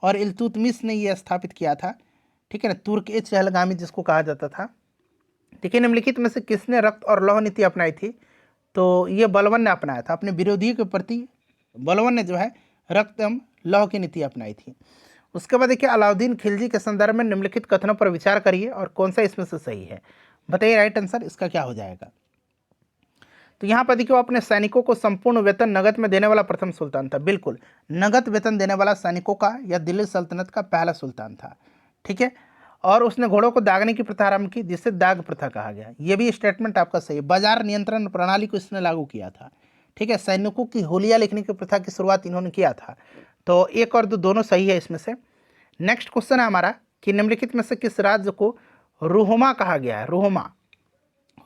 और इल्तुतमिश ने यह स्थापित किया था, ठीक है ना, तुर्क ए चहलगामी जिसको कहा जाता था। ठीक है, निम्नलिखित में से किसने रक्त और लौह नीति अपनाई थी, तो ये बलवन ने अपनाया था। अपने विरोधियों के प्रति बलवन ने जो है रक्त एवं लौह की नीति अपनाई थी। उसके बाद देखिए अलाउद्दीन खिलजी के संदर्भ में निम्नलिखित कथनों पर विचार करिए और कौन सा इसमें से सही है। बताइए राइट आंसर इसका क्या हो जाएगा। तो यहाँ पर देखिए वो अपने सैनिकों को संपूर्ण वेतन नगद में देने वाला प्रथम सुल्तान था। बिल्कुल नगद वेतन देने वाला सैनिकों का या दिल्ली सल्तनत का पहला सुल्तान था, ठीक है। और उसने घोड़ों को दागने की प्रथा आरंभ की जिसे दाग प्रथा कहा गया। ये भी स्टेटमेंट आपका सही है। बाजार नियंत्रण प्रणाली को इसने लागू किया था, ठीक है। सैनिकों की होलिया लिखने की प्रथा की शुरुआत इन्होंने किया था। तो एक और दो दोनों सही है इसमें से। नेक्स्ट क्वेश्चन है हमारा कि निम्नलिखित में से किस राज्य को रोहमा कहा गया है। रोहमा,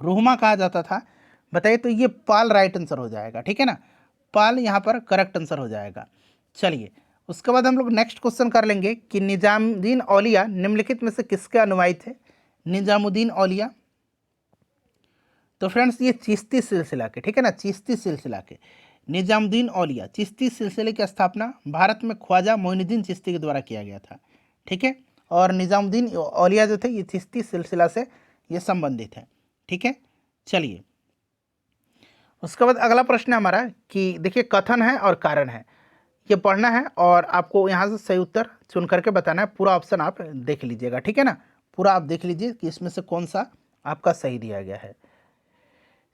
रोहमा कहा जाता था, बताइए। तो ये पाल राइट आंसर हो जाएगा, ठीक है ना, पाल यहाँ पर करेक्ट आंसर हो जाएगा। चलिए उसके बाद हम लोग नेक्स्ट क्वेश्चन कर लेंगे कि निजामुद्दीन औलिया निम्नलिखित में से किसके अनुयायी थे। निजामुद्दीन औलिया, तो फ्रेंड्स ये चिश्ती सिलसिला के, ठीक है ना, चिश्ती सिलसिला के निजामुद्दीन औलिया। चिश्ती सिलसिले की स्थापना भारत में ख्वाजा मोइनुद्दीन चिश्ती के द्वारा किया गया था, ठीक है। और निजामुद्दीन औलिया जो थे ये चिश्ती सिलसिला से ये संबंधित है, ठीक है। चलिए उसके बाद अगला प्रश्न है हमारा कि देखिए कथन है और कारण है, ये पढ़ना है और आपको यहाँ से सही उत्तर चुन करके बताना है। पूरा ऑप्शन आप देख लीजिएगा, ठीक है ना, पूरा आप देख लीजिए कि इसमें से कौन सा आपका सही दिया गया है।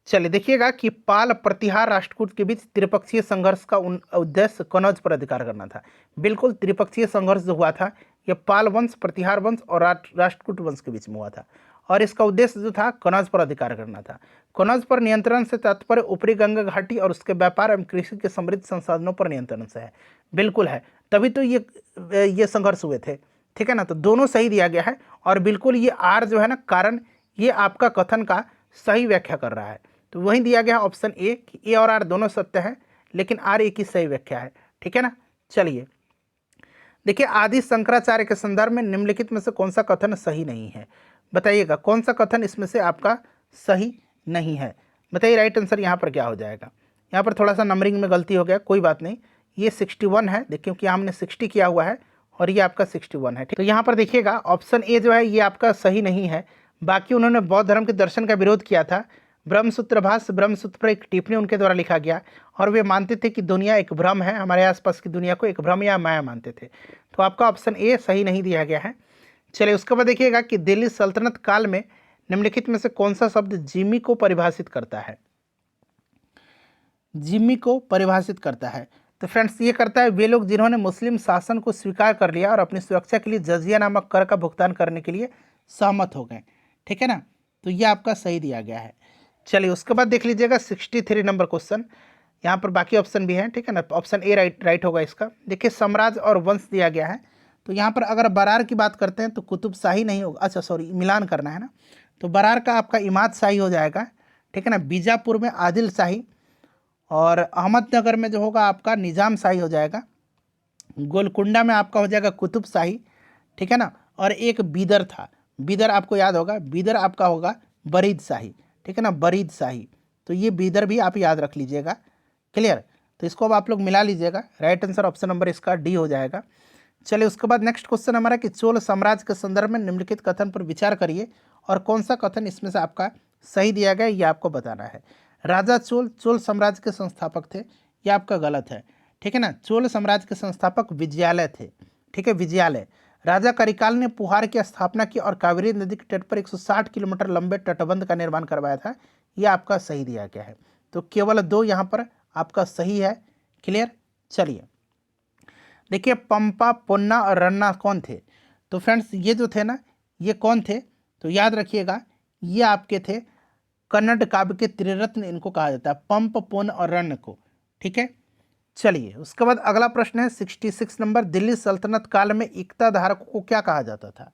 चलिए देखिएगा कि पाल प्रतिहार राष्ट्रकूट के बीच त्रिपक्षीय संघर्ष का उद्देश्य कनौज पर अधिकार करना था। बिल्कुल त्रिपक्षीय संघर्ष जो हुआ था ये पाल वंश, प्रतिहार वंश और राष्ट्रकूट वंश के बीच में हुआ था और इसका उद्देश्य जो था कनौज पर अधिकार करना था। कनौज पर नियंत्रण से तात्पर्य ऊपरी गंगा घाटी और उसके व्यापार एवं कृषि के समृद्ध संसाधनों पर नियंत्रण से है। बिल्कुल है, तभी तो ये संघर्ष हुए थे, ठीक है ना। तो दोनों सही दिया गया है और बिल्कुल ये आर जो है ना कारण, ये आपका कथन का सही व्याख्या कर रहा है। तो वही दिया गया ऑप्शन ए कि ए और आर दोनों सत्य है लेकिन आर ए की सही व्याख्या है, ठीक है ना। चलिए देखिए आदि शंकराचार्य के संदर्भ में निम्नलिखित में से कौन सा कथन सही नहीं है, बताइएगा कौन सा कथन इसमें से आपका सही नहीं है। बताइए राइट आंसर यहाँ पर क्या हो जाएगा। यहाँ पर थोड़ा सा नंबरिंग में गलती हो गया, कोई बात नहीं। ये 61 है, देखिए क्योंकि हमने 60 किया हुआ है और ये आपका 61 है, ठीक। तो यहाँ पर देखिएगा ऑप्शन ए जो है ये आपका सही नहीं है। बाकी उन्होंने बौद्ध धर्म के दर्शन का विरोध किया था। ब्रह्मसूत्र भाष्य, ब्रह्मसूत्र पर एक टिप्पणी उनके द्वारा लिखा गया और वे मानते थे कि दुनिया एक भ्रम है, हमारे आसपास की दुनिया को एक भ्रम या माया मानते थे। तो आपका ऑप्शन ए सही नहीं दिया गया है। चलिए उसके बाद देखिएगा कि दिल्ली सल्तनत काल में निम्नलिखित में से कौन सा शब्द जिम्मी को परिभाषित करता है। जिम्मी को परिभाषित करता है, तो फ्रेंड्स ये करता है वे लोग जिन्होंने मुस्लिम शासन को स्वीकार कर लिया और अपनी सुरक्षा के लिए जजिया नामक कर का भुगतान करने के लिए सहमत हो गए, ठीक है ना। तो ये आपका सही दिया गया है। चलिए उसके बाद देख लीजिएगा 63 नंबर क्वेश्चन। यहाँ पर बाकी ऑप्शन भी हैं, ठीक है ना। ऑप्शन ए राइट होगा इसका। देखिए साम्राज्य और वंश दिया गया है, तो यहाँ पर अगर बरार की बात करते हैं तो कुतुब शाही नहीं होगा, अच्छा सॉरी मिलान करना है ना, तो बरार का आपका इमाद शाही हो जाएगा, ठीक है ना। बीजापुर में आदिल शाही, और अहमदनगर में जो होगा आपका निज़ाम शाही हो जाएगा। गोलकुंडा में आपका हो जाएगा कुतुब शाही, ठीक है ना। और एक बीदर था, बीदर आपको याद होगा, बीदर आपका होगा बरीद शाही, ठीक है ना, बरीद शाही। तो ये बीदर भी आप याद रख लीजिएगा, क्लियर। तो इसको अब आप लोग मिला लीजिएगा, राइट आंसर ऑप्शन नंबर इसका डी हो जाएगा। चलिए उसके बाद नेक्स्ट क्वेश्चन हमारा कि चोल साम्राज्य के संदर्भ में निम्नलिखित कथन पर विचार करिए और कौन सा कथन इसमें से आपका सही दिया गया ये आपको बताना है। राजा चोल चोल साम्राज्य के संस्थापक थे, ये आपका गलत है, ठीक है ना। चोल साम्राज्य के संस्थापक विजयालय थे, ठीक है, विजयालय। राजा करिकाल ने पुहार की स्थापना की और कावेरी नदी के तट पर 160 किलोमीटर लंबे तटबंध का निर्माण करवाया था, यह आपका सही दिया गया है। तो केवल 2 यहाँ पर आपका सही है, क्लियर। चलिए देखिए पंपा, पोन्ना और रन्ना कौन थे, तो फ्रेंड्स ये जो थे ना, ये कौन थे, तो याद रखिएगा ये आपके थे कन्नड़ काव्य के त्रिरत्न, इनको कहा जाता है, पंप, पुन और रन्न को, ठीक है। चलिए उसके बाद अगला प्रश्न है 66 नंबर, दिल्ली सल्तनत काल में एकता धारकों को क्या कहा जाता था,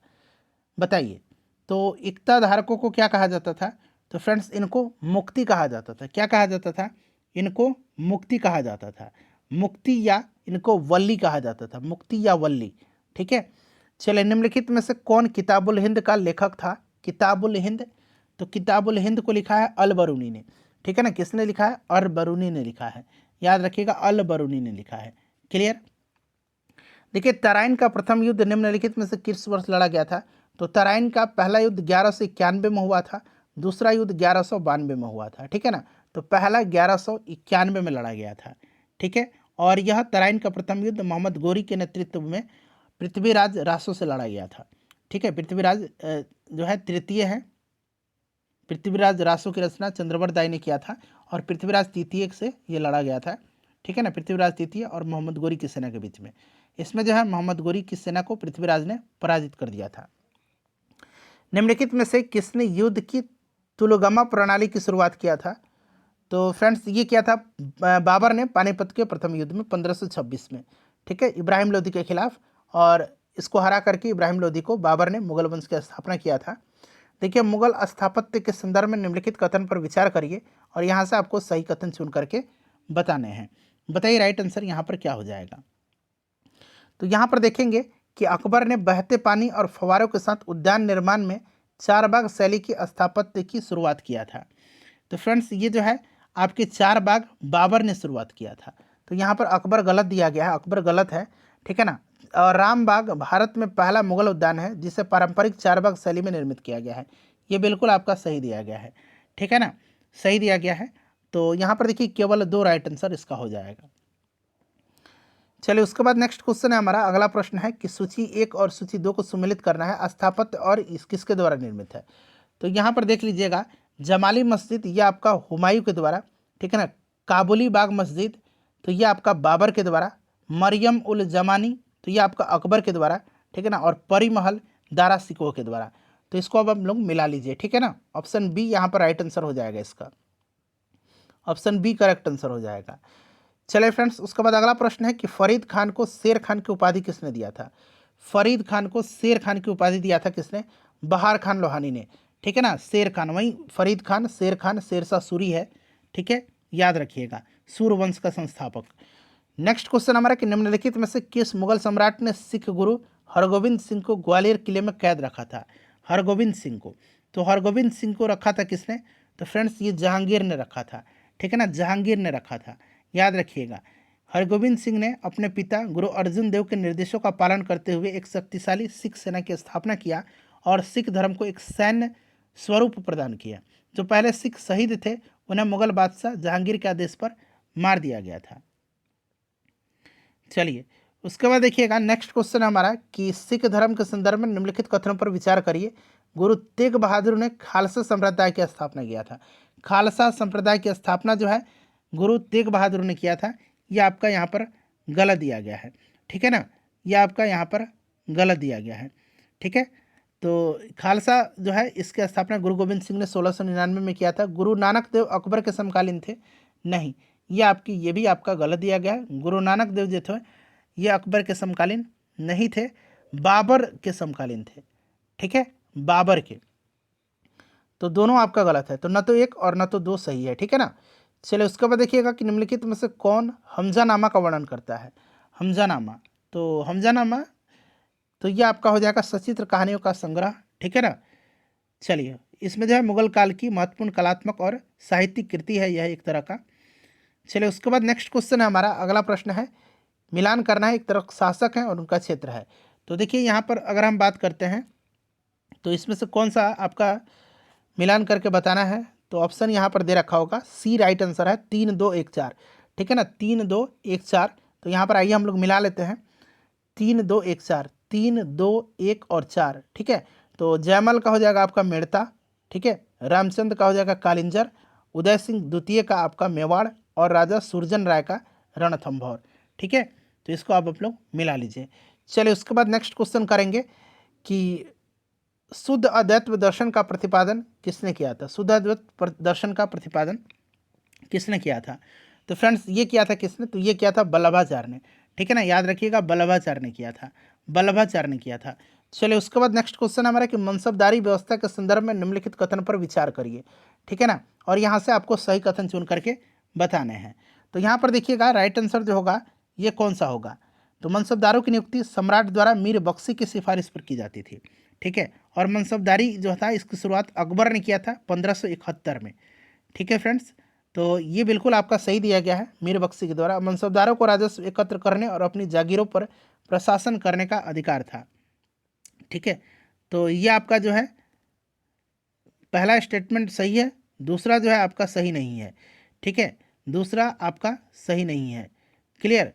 बताइए। तो एकता धारकों को क्या कहा जाता था, तो फ्रेंड्स इनको मुक्ति कहा जाता था। क्या कहा जाता था, इनको मुक्ति कहा जाता था, मुक्ति, या इनको वल्ली कहा जाता था, मुक्ति या वल्ली, ठीक है। चलिए निम्नलिखित में से कौन किताबुल हिंद का लेखक था, किताबुल हिंद, तो किताबुल हिंद को लिखा है अल बरूनी ने, ठीक है ना। किसने लिखा है, अल बरूनी ने लिखा है, याद रखिएगा अल बरूनी ने लिखा है, क्लियर। देखिए तराइन का प्रथम युद्ध निम्नलिखित में से किस वर्ष लड़ा गया था, तो तराइन का पहला युद्ध 1191 में हुआ था, दूसरा युद्ध 1192 में हुआ था, ठीक है ना। तो पहला 1191 में लड़ा गया था, ठीक है। और यह तराइन का प्रथम युद्ध मोहम्मद गोरी के नेतृत्व में पृथ्वीराज रासो से लड़ा गया था, ठीक है। पृथ्वीराज जो है तृतीय है, पृथ्वीराज रासो की रचना चंद्रवर्त दाई ने किया था, और पृथ्वीराज तृतीय से ये लड़ा गया था, ठीक है ना। पृथ्वीराज तृतीय और मोहम्मद गोरी की सेना के बीच में, इसमें जो है मोहम्मद गोरी की सेना को पृथ्वीराज ने पराजित कर दिया था। निम्नलिखित में से किसने युद्ध की तुलगमा प्रणाली की शुरुआत किया था, तो फ्रेंड्स ये किया था बाबर ने पानीपत के प्रथम युद्ध में 1526 में, ठीक है, इब्राहिम लोदी के खिलाफ। और इसको हरा करके इब्राहिम लोदी को बाबर ने मुगल वंश की स्थापना किया था। देखिए मुगल स्थापत्य के संदर्भ में निम्नलिखित कथन पर विचार करिए और यहाँ से आपको सही कथन चुन करके बताने हैं। बताइए राइट आंसर यहाँ पर क्या हो जाएगा। तो यहाँ पर देखेंगे कि अकबर ने बहते पानी और फव्वारों के साथ उद्यान निर्माण में चारबाग शैली की स्थापत्य की शुरुआत किया था। तो फ्रेंड्स ये जो है आपके चारबाग बाबर ने शुरुआत किया था, तो यहाँ पर अकबर गलत दिया गया है, अकबर गलत है, ठीक है ना। और रामबाग भारत में पहला मुगल उद्यान है जिसे पारंपरिक चारबाग शैली में निर्मित किया गया है, ये बिल्कुल आपका सही दिया गया है, ठीक है ना, सही दिया गया है। तो यहाँ पर देखिए केवल 2 राइट आंसर इसका हो जाएगा। चलिए उसके बाद नेक्स्ट क्वेश्चन है हमारा, अगला प्रश्न है कि सूची 1 और सूची 2 को सम्मिलित करना है, स्थापत्य और इस किसके द्वारा निर्मित है। तो यहाँ पर देख लीजिएगा जमाली मस्जिद ये आपका हुमायूं के द्वारा, ठीक है ना। काबुली बाग मस्जिद तो ये आपका बाबर के द्वारा, मरियम उल जमानी तो ये आपका अकबर के द्वारा, ठीक है ना। और परी महल दारा सिकोह के द्वारा। तो इसको अब हम लोग मिला लीजिए, ठीक है ना। ऑप्शन बी यहाँ पर राइट आंसर हो जाएगा, इसका ऑप्शन बी करेक्ट आंसर हो जाएगा। चलिए फ्रेंड्स उसके बाद अगला प्रश्न है कि फरीद खान को शेर खान की उपाधि किसने दिया था। फरीद खान को शेर खान की उपाधि दिया था किसने, बहार खान लोहानी ने, ठीक है ना। शेर खान वहीं फरीद खान, शेरशाह सूरी है, ठीक है, याद रखिएगा, सूरवंश का संस्थापक। नेक्स्ट क्वेश्चन हमारा कि निम्नलिखित में से किस मुगल सम्राट ने सिख गुरु हरगोविंद सिंह को ग्वालियर किले में कैद रखा था। हरगोविंद सिंह को, तो हरगोविंद सिंह को रखा था किसने, तो फ्रेंड्स ये जहांगीर ने रखा था, ठीक है ना, जहांगीर ने रखा था, याद रखिएगा। हरगोविंद सिंह ने अपने पिता गुरु अर्जुन देव के निर्देशों का पालन करते हुए एक शक्तिशाली सिख सेना की स्थापना किया और सिख धर्म को एक सैन्य स्वरूप प्रदान किया। जो पहले सिख शहीद थे उन्हें मुगल बादशाह जहांगीर के आदेश पर मार दिया गया था। चलिए उसके बाद देखिएगा नेक्स्ट क्वेश्चन हमारा कि सिख धर्म के संदर्भ में निम्नलिखित कथनों पर विचार करिए। गुरु तेग बहादुर ने खालसा संप्रदाय की स्थापना किया था। खालसा संप्रदाय की स्थापना जो है गुरु तेग बहादुर ने किया था, यह आपका यहाँ पर गलत दिया गया है, ठीक है ना, यह आपका यहाँ पर गलत दिया गया है, ठीक है। तो खालसा जो है इसकी स्थापना गुरु गोविंद सिंह ने 1699 में किया था। गुरु नानक देव अकबर के समकालीन थे? नहीं, ये भी आपका गलत दिया गया है। गुरु नानक देव जो थे ये अकबर के समकालीन नहीं थे, बाबर के समकालीन थे। ठीक है, बाबर के। तो दोनों आपका गलत है, तो न तो एक और न तो दो सही है। ठीक है ना। चलिए उसके बाद देखिएगा कि निम्नलिखित में से कौन हमजानामा का वर्णन करता है। हमजानामा, तो हमजानामा तो ये आपका हो जाएगा सचित्र कहानियों का संग्रह। ठीक है ना। चलिए इसमें जो है मुगल काल की महत्वपूर्ण कलात्मक और साहित्यिक कृति है यह एक तरह का। चलिए उसके बाद नेक्स्ट क्वेश्चन है हमारा, अगला प्रश्न है, मिलान करना है, एक तरफ शासक है और उनका क्षेत्र है। तो देखिए यहाँ पर अगर हम बात करते हैं तो इसमें से कौन सा आपका मिलान करके बताना है, तो ऑप्शन यहाँ पर दे रखा होगा, सी राइट आंसर है, 3 2 1 4। ठीक है ना, 3 2 1 4। तो यहाँ पर आइए हम लोग मिला लेते हैं, 3 2 1 4, 3 2 1 और 4। ठीक है, तो जयमल का हो जाएगा आपका मेड़ता। ठीक है, रामचंद्र का हो जाएगा कालिंजर, उदय सिंह द्वितीय का आपका मेवाड़ और राजा सुरजन राय का रणथंभौर। ठीक है, तो इसको आप लोग मिला लीजिए। चलिए उसके बाद नेक्स्ट क्वेश्चन करेंगे कि शुद्ध अद्वैत दर्शन का प्रतिपादन किसने किया था। शुद्ध अद्वैत दर्शन का प्रतिपादन किसने किया था। तो फ्रेंड्स ये किया था किसने, तो ये किया था वल्लभाचार्य ने। ठीक है ना, याद रखिएगा वल्लभाचार्य ने किया था, वल्लभाचार्य ने किया था। चलिए उसके बाद नेक्स्ट क्वेश्चन हमारा कि मनसबदारी व्यवस्था के संदर्भ में निम्नलिखित कथन पर विचार करिए। ठीक है ना, और यहाँ से आपको सही कथन चुन करके बताने हैं। तो यहाँ पर देखिएगा राइट आंसर जो होगा ये कौन सा होगा, तो मनसबदारों की नियुक्ति सम्राट द्वारा मीर बख्शी की सिफारिश पर की जाती थी। ठीक है, और मनसबदारी जो था इसकी शुरुआत अकबर ने किया था 1571 में। ठीक है फ्रेंड्स, तो ये बिल्कुल आपका सही दिया गया है, मीर बख्शी के द्वारा मनसबदारों को राजस्व एकत्र करने और अपनी जागीरों पर प्रशासन करने का अधिकार था। ठीक है, तो ये आपका जो है पहला स्टेटमेंट सही है, दूसरा जो है आपका सही नहीं है। ठीक है, दूसरा आपका सही नहीं है। क्लियर।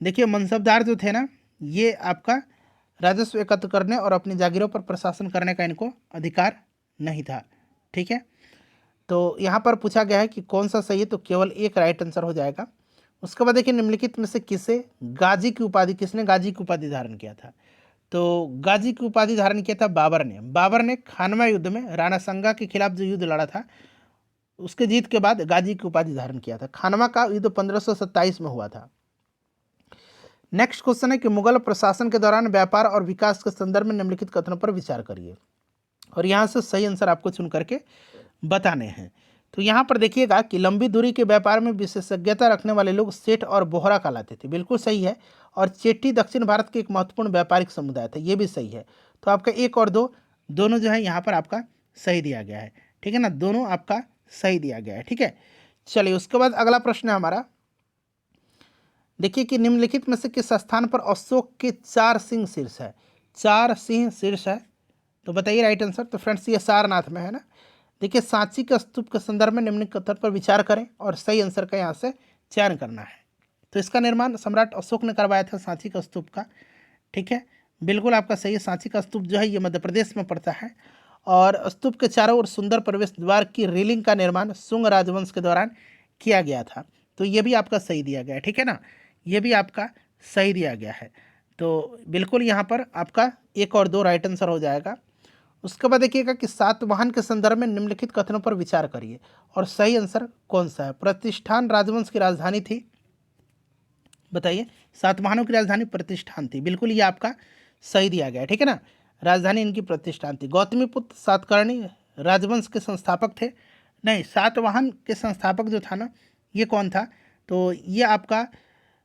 देखिए मनसबदार जो थे ना, ये आपका राजस्व एकत्र करने और अपनी जागीरों पर प्रशासन करने का इनको अधिकार नहीं था। ठीक है, तो यहाँ पर पूछा गया है कि कौन सा सही है, तो केवल एक राइट आंसर हो जाएगा। उसके बाद देखिए निम्नलिखित में से गाजी की उपाधि किसने गाजी की उपाधि धारण किया था। तो गाजी की उपाधि धारण किया था बाबर ने। बाबर ने खानवा युद्ध में राणा संगा के खिलाफ जो युद्ध लड़ा था उसके जीत के बाद गाजी की उपाधि धारण किया था। खानवा का युद्ध 1527 में हुआ था। नेक्स्ट क्वेश्चन है कि मुगल प्रशासन के दौरान व्यापार और विकास के संदर्भ में निम्नलिखित कथनों पर विचार करिए, और यहाँ से सही आंसर आपको चुन करके बताने हैं। तो यहाँ पर देखिएगा कि लंबी दूरी के व्यापार में विशेषज्ञता रखने वाले लोग सेठ और बोहरा कहलाते थे, बिल्कुल सही है। और चेट्टी दक्षिण भारत के एक महत्वपूर्ण व्यापारिक समुदाय था, ये भी सही है। तो आपका एक और दो दोनों जो है यहाँ पर आपका सही दिया गया है। ठीक है ना, दोनों आपका सही दिया गया है। ठीक है, चलिए उसके बाद अगला प्रश्न है हमारा, देखिए कि निम्नलिखित में से किस स्थान पर अशोक के 4 सिंह शीर्ष है। 4 सिंह शीर्ष है, तो बताइए राइट आंसर। तो फ्रेंड्स ये सारनाथ में है ना। देखिए सांची के स्तूप के संदर्भ में निम्न कथन पर विचार करें और सही आंसर का यहाँ से चयन करना है। तो इसका निर्माण सम्राट अशोक ने करवाया था सांची का स्तूप का। ठीक है, बिल्कुल आपका सही है। सांची का स्तूप जो है ये मध्य प्रदेश में पड़ता है, और स्तूप के चारों ओर सुंदर प्रवेश द्वार की रेलिंग का निर्माण शुंग राजवंश के दौरान किया गया था। तो ये भी आपका सही दिया गया है। ठीक है ना, ये भी आपका सही दिया गया है। तो बिल्कुल यहाँ पर आपका एक और दो राइट आंसर हो जाएगा। उसके बाद देखिएगा कि सातवाहन के संदर्भ में निम्नलिखित कथनों पर विचार करिए और सही आंसर कौन सा है। प्रतिष्ठान राजवंश की राजधानी थी, बताइए। सातवाहनों की राजधानी प्रतिष्ठान थी, बिल्कुल ये आपका सही दिया गया है। ठीक है ना, राजधानी इनकी प्रतिष्ठान थी। गौतमीपुत्र सातकर्णी राजवंश के संस्थापक थे, नहीं, सातवाहन के संस्थापक जो था ना ये कौन था, तो ये आपका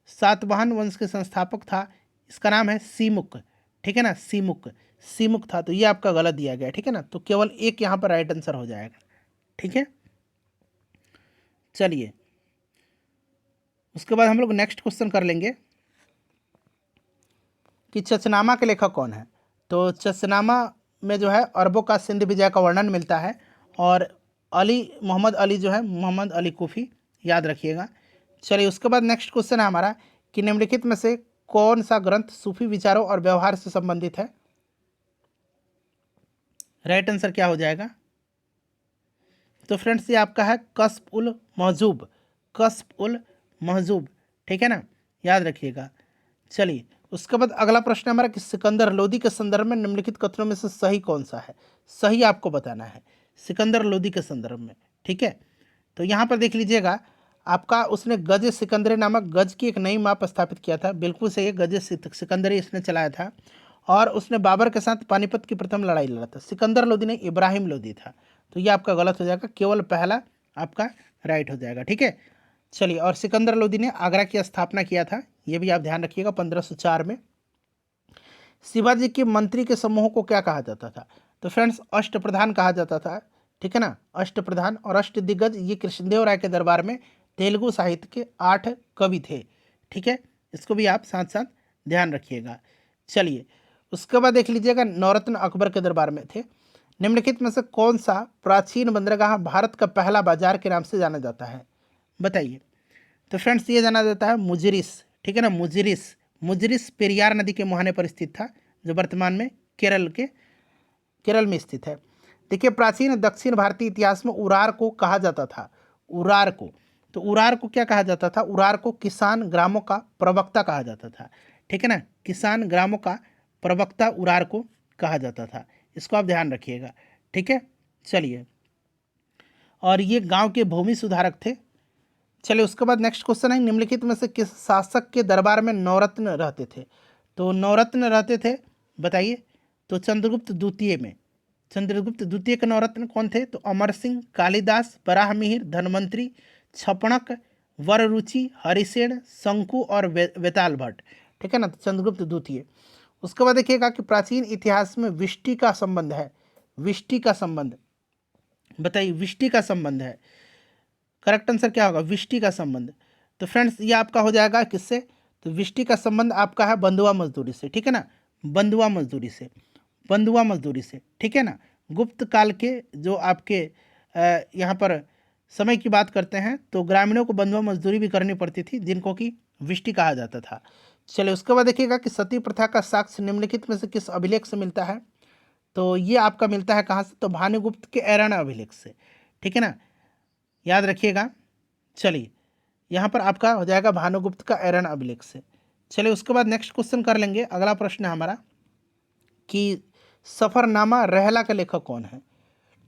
सातवाहन वंश के संस्थापक था, इसका नाम है सीमुक। ठीक है ना, सीमुक, सीमुक था। तो ये आपका गलत दिया गया। ठीक है ना, तो केवल एक यहाँ पर राइट आंसर हो जाएगा। ठीक है, चलिए उसके बाद हम लोग नेक्स्ट क्वेश्चन कर लेंगे कि चचनामा के लेखक कौन है। तो चचनामा में जो है अरबों का सिंध विजय का वर्णन मिलता है, और मोहम्मद अली जो है मोहम्मद अली कुफी, याद रखिएगा। चलिए उसके बाद नेक्स्ट क्वेश्चन है हमारा कि निम्नलिखित में से कौन सा ग्रंथ सूफी विचारों और व्यवहार से संबंधित है। राइट आंसर क्या हो जाएगा, तो फ्रेंड्स ये आपका है कस्ब उल महजूब, कस्ब उल महजूब। ठीक है ना, याद रखिएगा। चलिए उसके बाद अगला प्रश्न हमारा कि सिकंदर लोदी के संदर्भ में निम्नलिखित कथनों में से सही कौन सा है। सही आपको बताना है सिकंदर लोदी के संदर्भ में। ठीक है, तो यहाँ पर देख लीजिएगा आपका, उसने गज सिकंदरी नामक गज की एक नई माप स्थापित किया था। बिल्कुल सही है, गज सिकंदरी इसने चलाया था। और उसने बाबर के साथ पानीपत की प्रथम लड़ाई लड़ा था। सिकंदर लोदी नहीं, इब्राहिम लोदी था। तो ये आपका गलत हो जाएगा, केवल पहला आपका राइट हो जाएगा। ठीक है, चलिए। और सिकंदर लोदी ने आगरा की स्थापना किया था, ये भी आप ध्यान रखिएगा 1504 में। शिवाजी के मंत्री के समूह को क्या कहा जाता था। तो फ्रेंड्स अष्टप्रधान कहा जाता था। ठीक है ना, अष्टप्रधान और अष्टदिग्गज, ये कृष्णदेव राय के दरबार में तेलुगु साहित्य के 8 कवि थे। ठीक है, इसको भी आप साथ साथ ध्यान रखिएगा। चलिए, उसके बाद देख लीजिएगा नवरत्न अकबर के दरबार में थे। निम्नलिखित में से कौन सा प्राचीन बंदरगाह भारत का पहला बाजार के नाम से जाना जाता है, बताइए। तो फ्रेंड्स ये जाना जाता है मुजरिस। ठीक है ना, मुजरिस। मुजरिस पेरियार नदी के मुहाने पर स्थित था, जो वर्तमान में केरल में स्थित है। देखिए, प्राचीन दक्षिण भारतीय इतिहास में उरार को कहा जाता था, उरार को। तो उरार को क्या कहा जाता था, उरार को किसान ग्रामों का प्रवक्ता कहा जाता था। ठीक है ना, किसान ग्रामों का प्रवक्ता उरार को कहा जाता था, इसको आप ध्यान रखिएगा। ठीक है, चलिए। और ये गांव के भूमि सुधारक थे। चलिए, उसके बाद नेक्स्ट क्वेश्चन है, निम्नलिखित में से किस शासक के दरबार में नवरत्न रहते थे। तो नवरत्न रहते थे, बताइए। तो चंद्रगुप्त द्वितीय में, चंद्रगुप्त द्वितीय के नवरत्न कौन थे। तो अमर सिंह, कालिदास, बराहमिहिर, धनवंतरी, छपणक, वररुचि, हरिसेन, शंकु और वेताल भट्ट। ठीक है ना, तो चंद्रगुप्त द्वितीय। उसके बाद देखिएगा कि प्राचीन इतिहास में विष्टि का संबंध है, विष्टि का संबंध, बताइए विष्टि का संबंध है। करेक्ट आंसर क्या होगा, विष्टि का संबंध। तो फ्रेंड्स ये आपका हो जाएगा किससे, तो विष्टि का संबंध आपका है बंधुआ मजदूरी से। ठीक है ना, बंधुआ मजदूरी से, बंधुआ मजदूरी से। ठीक है ना, गुप्त काल के जो आपके यहाँ पर समय की बात करते हैं, तो ग्रामीणों को बंधुआ मजदूरी भी करनी पड़ती थी, जिनको कि विष्टि कहा जाता था। चलिए, उसके बाद देखिएगा कि सती प्रथा का साक्ष्य निम्नलिखित में से किस अभिलेख से मिलता है। तो ये आपका मिलता है कहाँ से, तो भानुगुप्त के ऐरान अभिलेख से। ठीक है ना, याद रखिएगा। चलिए, यहाँ पर आपका हो जाएगा भानुगुप्त का ऐरान अभिलेख से। चलिए, उसके बाद नेक्स्ट क्वेश्चन कर लेंगे। अगला प्रश्न है हमारा कि सफ़रनामा रहला का लेखक कौन है।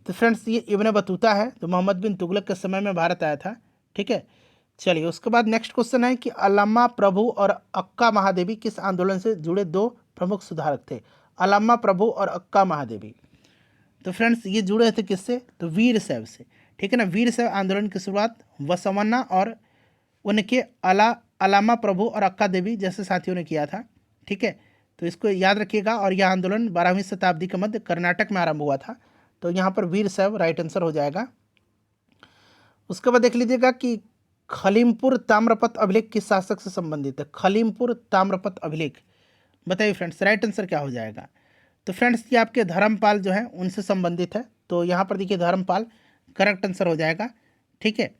तो फ्रेंड्स ये इब्न बतूता है, जो मोहम्मद बिन तुगलक के समय में भारत आया था। ठीक है, चलिए। उसके बाद नेक्स्ट क्वेश्चन है कि अलामा प्रभु और अक्का महादेवी किस आंदोलन से जुड़े दो प्रमुख सुधारक थे। अलामा प्रभु और अक्का महादेवी, तो फ्रेंड्स ये जुड़े थे किससे, तो वीर शैव से। ठीक है ना, वीर शैव आंदोलन की शुरुआत बसवन्ना और उनके अलामा प्रभु और अक्का देवी जैसे साथियों ने किया था। ठीक है, तो इसको याद रखिएगा। और यह आंदोलन 12वीं शताब्दी के मध्य कर्नाटक में आरंभ हुआ था। तो यहाँ पर वीर शैव राइट आंसर हो जाएगा। उसके बाद देख लीजिएगा कि खलीमपुर ताम्रपत्र अभिलेख किस शासक से संबंधित है। खलीमपुर ताम्रपत्र अभिलेख, बताइए फ्रेंड्स राइट आंसर क्या हो जाएगा। तो फ्रेंड्स ये आपके धर्मपाल जो है उनसे संबंधित है। तो यहाँ पर देखिए धर्मपाल करेक्ट आंसर हो जाएगा। ठीक है,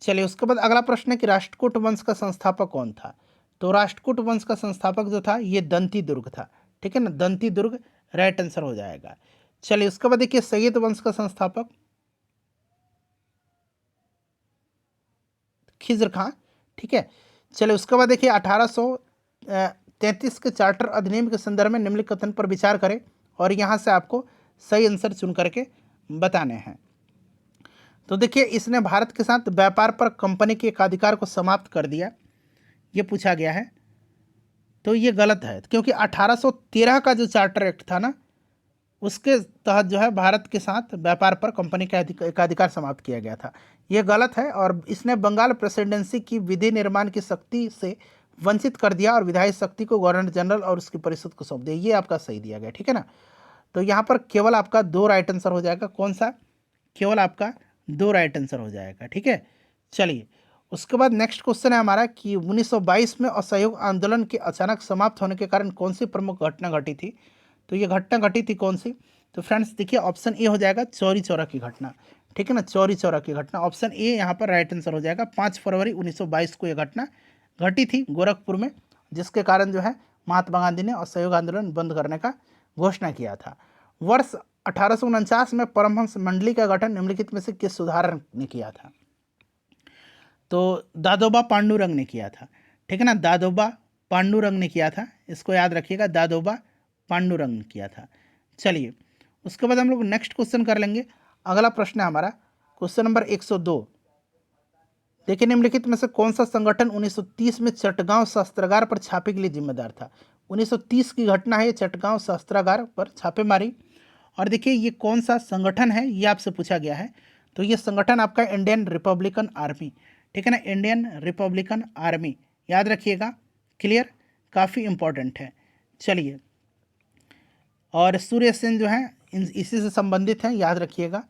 चलिए। उसके बाद अगला प्रश्न है कि राष्ट्रकूट वंश का संस्थापक कौन था। तो राष्ट्रकूट वंश का संस्थापक जो था ये दंती दुर्ग था। ठीक है ना, दंती दुर्ग राइट आंसर हो जाएगा। चलिए, उसके बाद देखिए सैयद वंश का संस्थापक खिज्र खां। ठीक है, चलिए। उसके बाद देखिए 1833 के चार्टर अधिनियम के संदर्भ में निम्नलिखित कथन पर विचार करें और यहाँ से आपको सही आंसर चुन करके बताने हैं। तो देखिए, इसने भारत के साथ व्यापार पर कंपनी के एकाधिकार को समाप्त कर दिया, ये पूछा गया है। तो ये गलत है, क्योंकि 1813 का जो चार्टर एक्ट था ना, उसके तहत जो है भारत के साथ व्यापार पर कंपनी का एकाधिकार समाप्त किया गया था। ये गलत है। और इसने बंगाल प्रेसिडेंसी की विधि निर्माण की शक्ति से वंचित कर दिया और विधायी शक्ति को गवर्नर जनरल और उसकी परिषद को सौंप दिया। ये आपका सही दिया गया। ठीक है ना, तो यहाँ पर केवल आपका 2 राइट आंसर हो जाएगा। कौन सा, केवल आपका 2 राइट आंसर हो जाएगा। ठीक है, चलिए। उसके बाद नेक्स्ट क्वेश्चन है हमारा कि 1922 में असहयोग आंदोलन के अचानक समाप्त होने के कारण कौन सी प्रमुख घटना घटी थी। तो ये घटना घटी थी कौन सी। तो फ्रेंड्स देखिए ऑप्शन ए हो जाएगा चौरी चौरा की घटना। ठीक है ना, चौरी चौरा की घटना, ऑप्शन ए यहाँ पर राइट आंसर हो जाएगा। 5 फरवरी 1922 को यह घटना घटी थी गोरखपुर में, जिसके कारण जो है महात्मा गांधी ने असहयोग आंदोलन बंद करने का घोषणा किया था। वर्ष 1849 में परमहंस मंडली का गठन निम्नलिखित में से किस सुधारक ने किया था। तो दादोबा पांडुरंग ने किया था। ठीक है ना, दादोबा पांडुरंग ने किया था इसको याद रखिएगा, दादोबा पांडुरंग ने किया था। चलिए उसके बाद हम लोग नेक्स्ट क्वेश्चन कर लेंगे। अगला प्रश्न है हमारा क्वेश्चन नंबर 102। देखिए निम्नलिखित में से कौन सा संगठन 1930 में चटगांव शस्त्रागार पर छापे के लिए जिम्मेदार था। 1930 की घटना है ये, चटगांव शस्त्रागार पर छापेमारी। और देखिए ये कौन सा संगठन है ये आपसे पूछा गया है। तो ये संगठन आपका इंडियन रिपब्लिकन आर्मी, ठीक है ना, इंडियन रिपब्लिकन आर्मी, याद रखिएगा। क्लियर, काफ़ी इंपॉर्टेंट है। चलिए, और सूर्य सेन जो है इसी से संबंधित है, याद रखिएगा।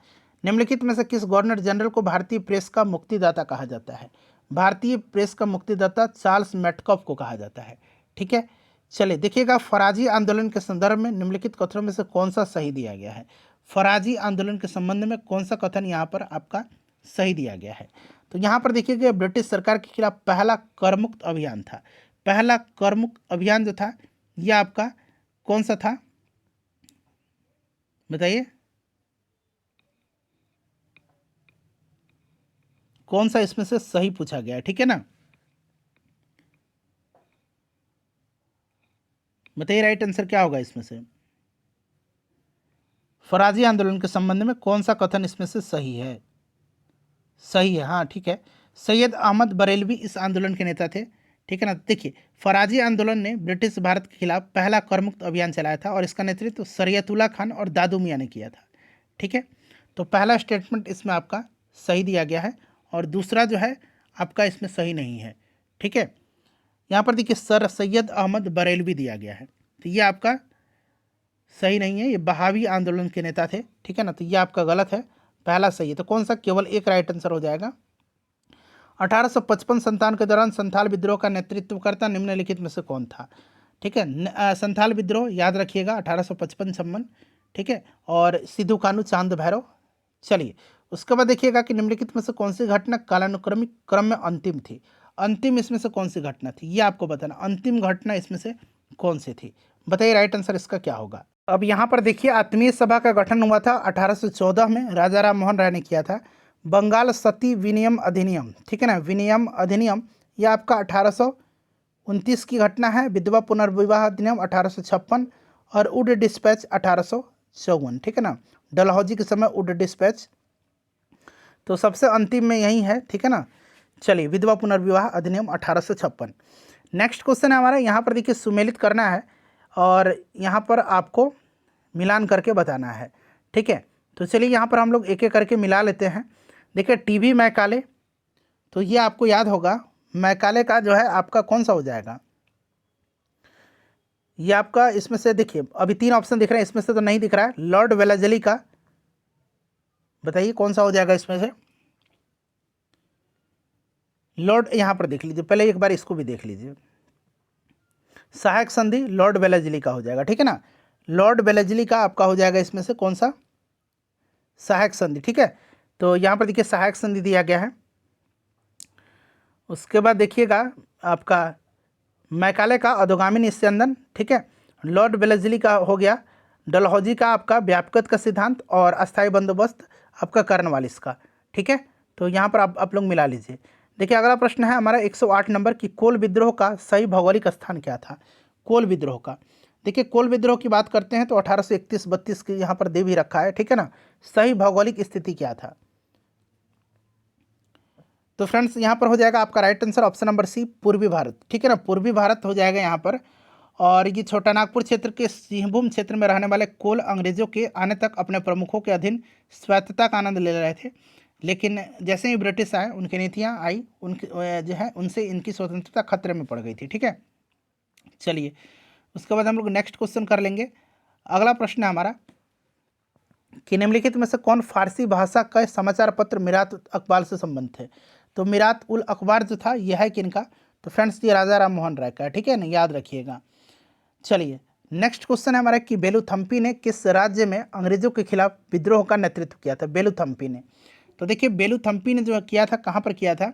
निम्नलिखित में से किस गवर्नर जनरल को भारतीय प्रेस का मुक्तिदाता कहा जाता है। भारतीय प्रेस का मुक्तिदाता चार्ल्स मेटकॉफ को कहा जाता है, ठीक है। चलिए देखिएगा, फराजी आंदोलन के संदर्भ में निम्नलिखित कथनों में से कौन सा सही दिया गया है। फराजी आंदोलन के संबंध में कौन सा कथन यहाँ पर आपका सही दिया गया है। तो यहाँ पर देखिएगा, ब्रिटिश सरकार के खिलाफ पहला करमुक्त अभियान था। पहला करमुक्त अभियान जो था यह आपका कौन सा था, बताइए कौन सा इसमें से सही पूछा गया है, ठीक है ना, बताइए राइट आंसर क्या होगा इसमें से। फराजी आंदोलन के संबंध में कौन सा कथन इसमें से सही है। सही है, हाँ ठीक है। सैयद अहमद बरेलवी इस आंदोलन के नेता थे, ठीक है ना। देखिए, फराजी आंदोलन ने ब्रिटिश भारत के खिलाफ पहला करमुक्त अभियान चलाया था और इसका नेतृत्व शरीयतुल्लाह खान और दादू मियाँ ने किया था, ठीक है। तो पहला स्टेटमेंट इसमें आपका सही दिया गया है और दूसरा जो है आपका इसमें सही नहीं है, ठीक है। यहाँ पर देखिए सर सैयद अहमद बरेलवी दिया गया है, तो ये आपका सही नहीं है, ये बहावी आंदोलन के नेता थे, ठीक है ना। तो ये आपका गलत है, पहला सही है। तो कौन सा, केवल एक राइट आंसर हो जाएगा। 1855 के दौरान संथाल विद्रोह का नेतृत्व करता निम्नलिखित में से कौन था, ठीक है। संथाल विद्रोह याद रखिएगा 1855, ठीक है, और सिद्धू कानू चांद भैरव। चलिए उसके बाद देखिएगा कि निम्नलिखित में से कौन सी घटना कालानुक्रमिक क्रम में अंतिम थी। अंतिम इसमें से कौन सी घटना थी ये आपको बताना, अंतिम घटना इसमें से कौन सी थी, बताइए राइट आंसर इसका क्या होगा। अब यहाँ पर देखिए, आत्मीय सभा का गठन हुआ था 1814 में, राजा राम मोहन राय ने किया था। बंगाल सती विनियम अधिनियम, ठीक है ना, विनियम अधिनियम, यह आपका 1829 की घटना है। विधवा पुनर्विवाह अधिनियम 1856 और वुड डिस्पैच 1854, ठीक है ना, डलहौजी के समय वुड डिस्पैच। तो सबसे अंतिम में यही है, ठीक है ना। चलिए, विधवा पुनर्विवाह अधिनियम 1856। नेक्स्ट क्वेश्चन है हमारा, यहाँ पर देखिए सुमेलित करना है और यहाँ पर आपको मिलान करके बताना है, ठीक है। तो चलिए यहाँ पर हम लोग एक एक करके मिला लेते हैं। देखिए टीबी मैकाले, तो ये आपको याद होगा, मैकाले का जो है आपका कौन सा हो जाएगा, ये आपका इसमें से देखिए अभी 3 ऑप्शन दिख रहे हैं, इसमें से तो नहीं दिख रहा है। लॉर्ड वेलेस्ली का, बताइए कौन सा हो जाएगा इसमें से। लॉर्ड, यहाँ पर देख लीजिए, पहले एक बार इसको भी देख लीजिए। सहायक संधि लॉर्ड वेलेस्ली का हो जाएगा, ठीक है ना। लॉर्ड वेलेस्ली का आपका हो जाएगा इसमें से कौन सा, सहायक संधि, ठीक है। तो यहाँ पर देखिए सहायक संधि दिया गया है। उसके बाद देखिएगा आपका मैकाले का अधोगामी निस्यंदन, ठीक है। लॉर्ड वेलेस्ली का हो गया डलहौजी का आपका व्यापकता का सिद्धांत और अस्थायी बंदोबस्त आपका कर्नवालिस का, ठीक है। तो यहाँ पर आप लोग मिला लीजिए। देखिए अगला प्रश्न है हमारा 108 नंबर की, कोल विद्रोह का सही भौगोलिक स्थान क्या था। कोल विद्रोह का, देखिए कोल विद्रोह की बात करते हैं तो 1831-32 की यहाँ पर दे भी रखा है, ठीक है ना। सही भौगोलिक स्थिति क्या था, तो फ्रेंड्स यहाँ पर हो जाएगा आपका right answer option number C, पूर्वी भारत, ठीक है ना, पूर्वी भारत हो जाएगा यहाँ पर। और ये छोटा नागपुर क्षेत्र के सिंहभूम क्षेत्र में रहने वाले कोल अंग्रेजों के आने तक अपने प्रमुखों के अधीन स्वायत्तता का आनंद ले रहे थे, लेकिन जैसे ही ब्रिटिश आए उनकी नीतियाँ आई, उनकी जो है उनसे इनकी स्वतंत्रता खतरे में पड़ गई थी, ठीक है। चलिए उसके बाद हम लोग नेक्स्ट क्वेश्चन कर लेंगे। अगला प्रश्न है हमारा कि निम्नलिखित में से कौन फारसी भाषा का समाचार पत्र मीरात अखबार से संबंधित है। तो मीरात उल अखबार जो था यह है किनका, तो फ्रेंड्स ये राजा राम मोहन राय का, ठीक है ना, याद रखिएगा। चलिए नेक्स्ट क्वेश्चन है हमारा कि बेलूथम्पी ने किस राज्य में अंग्रेजों के खिलाफ विद्रोह का नेतृत्व किया था। बेलूथम्पी ने, तो देखिए बेलूथम्पी ने जो किया था कहाँ पर किया था,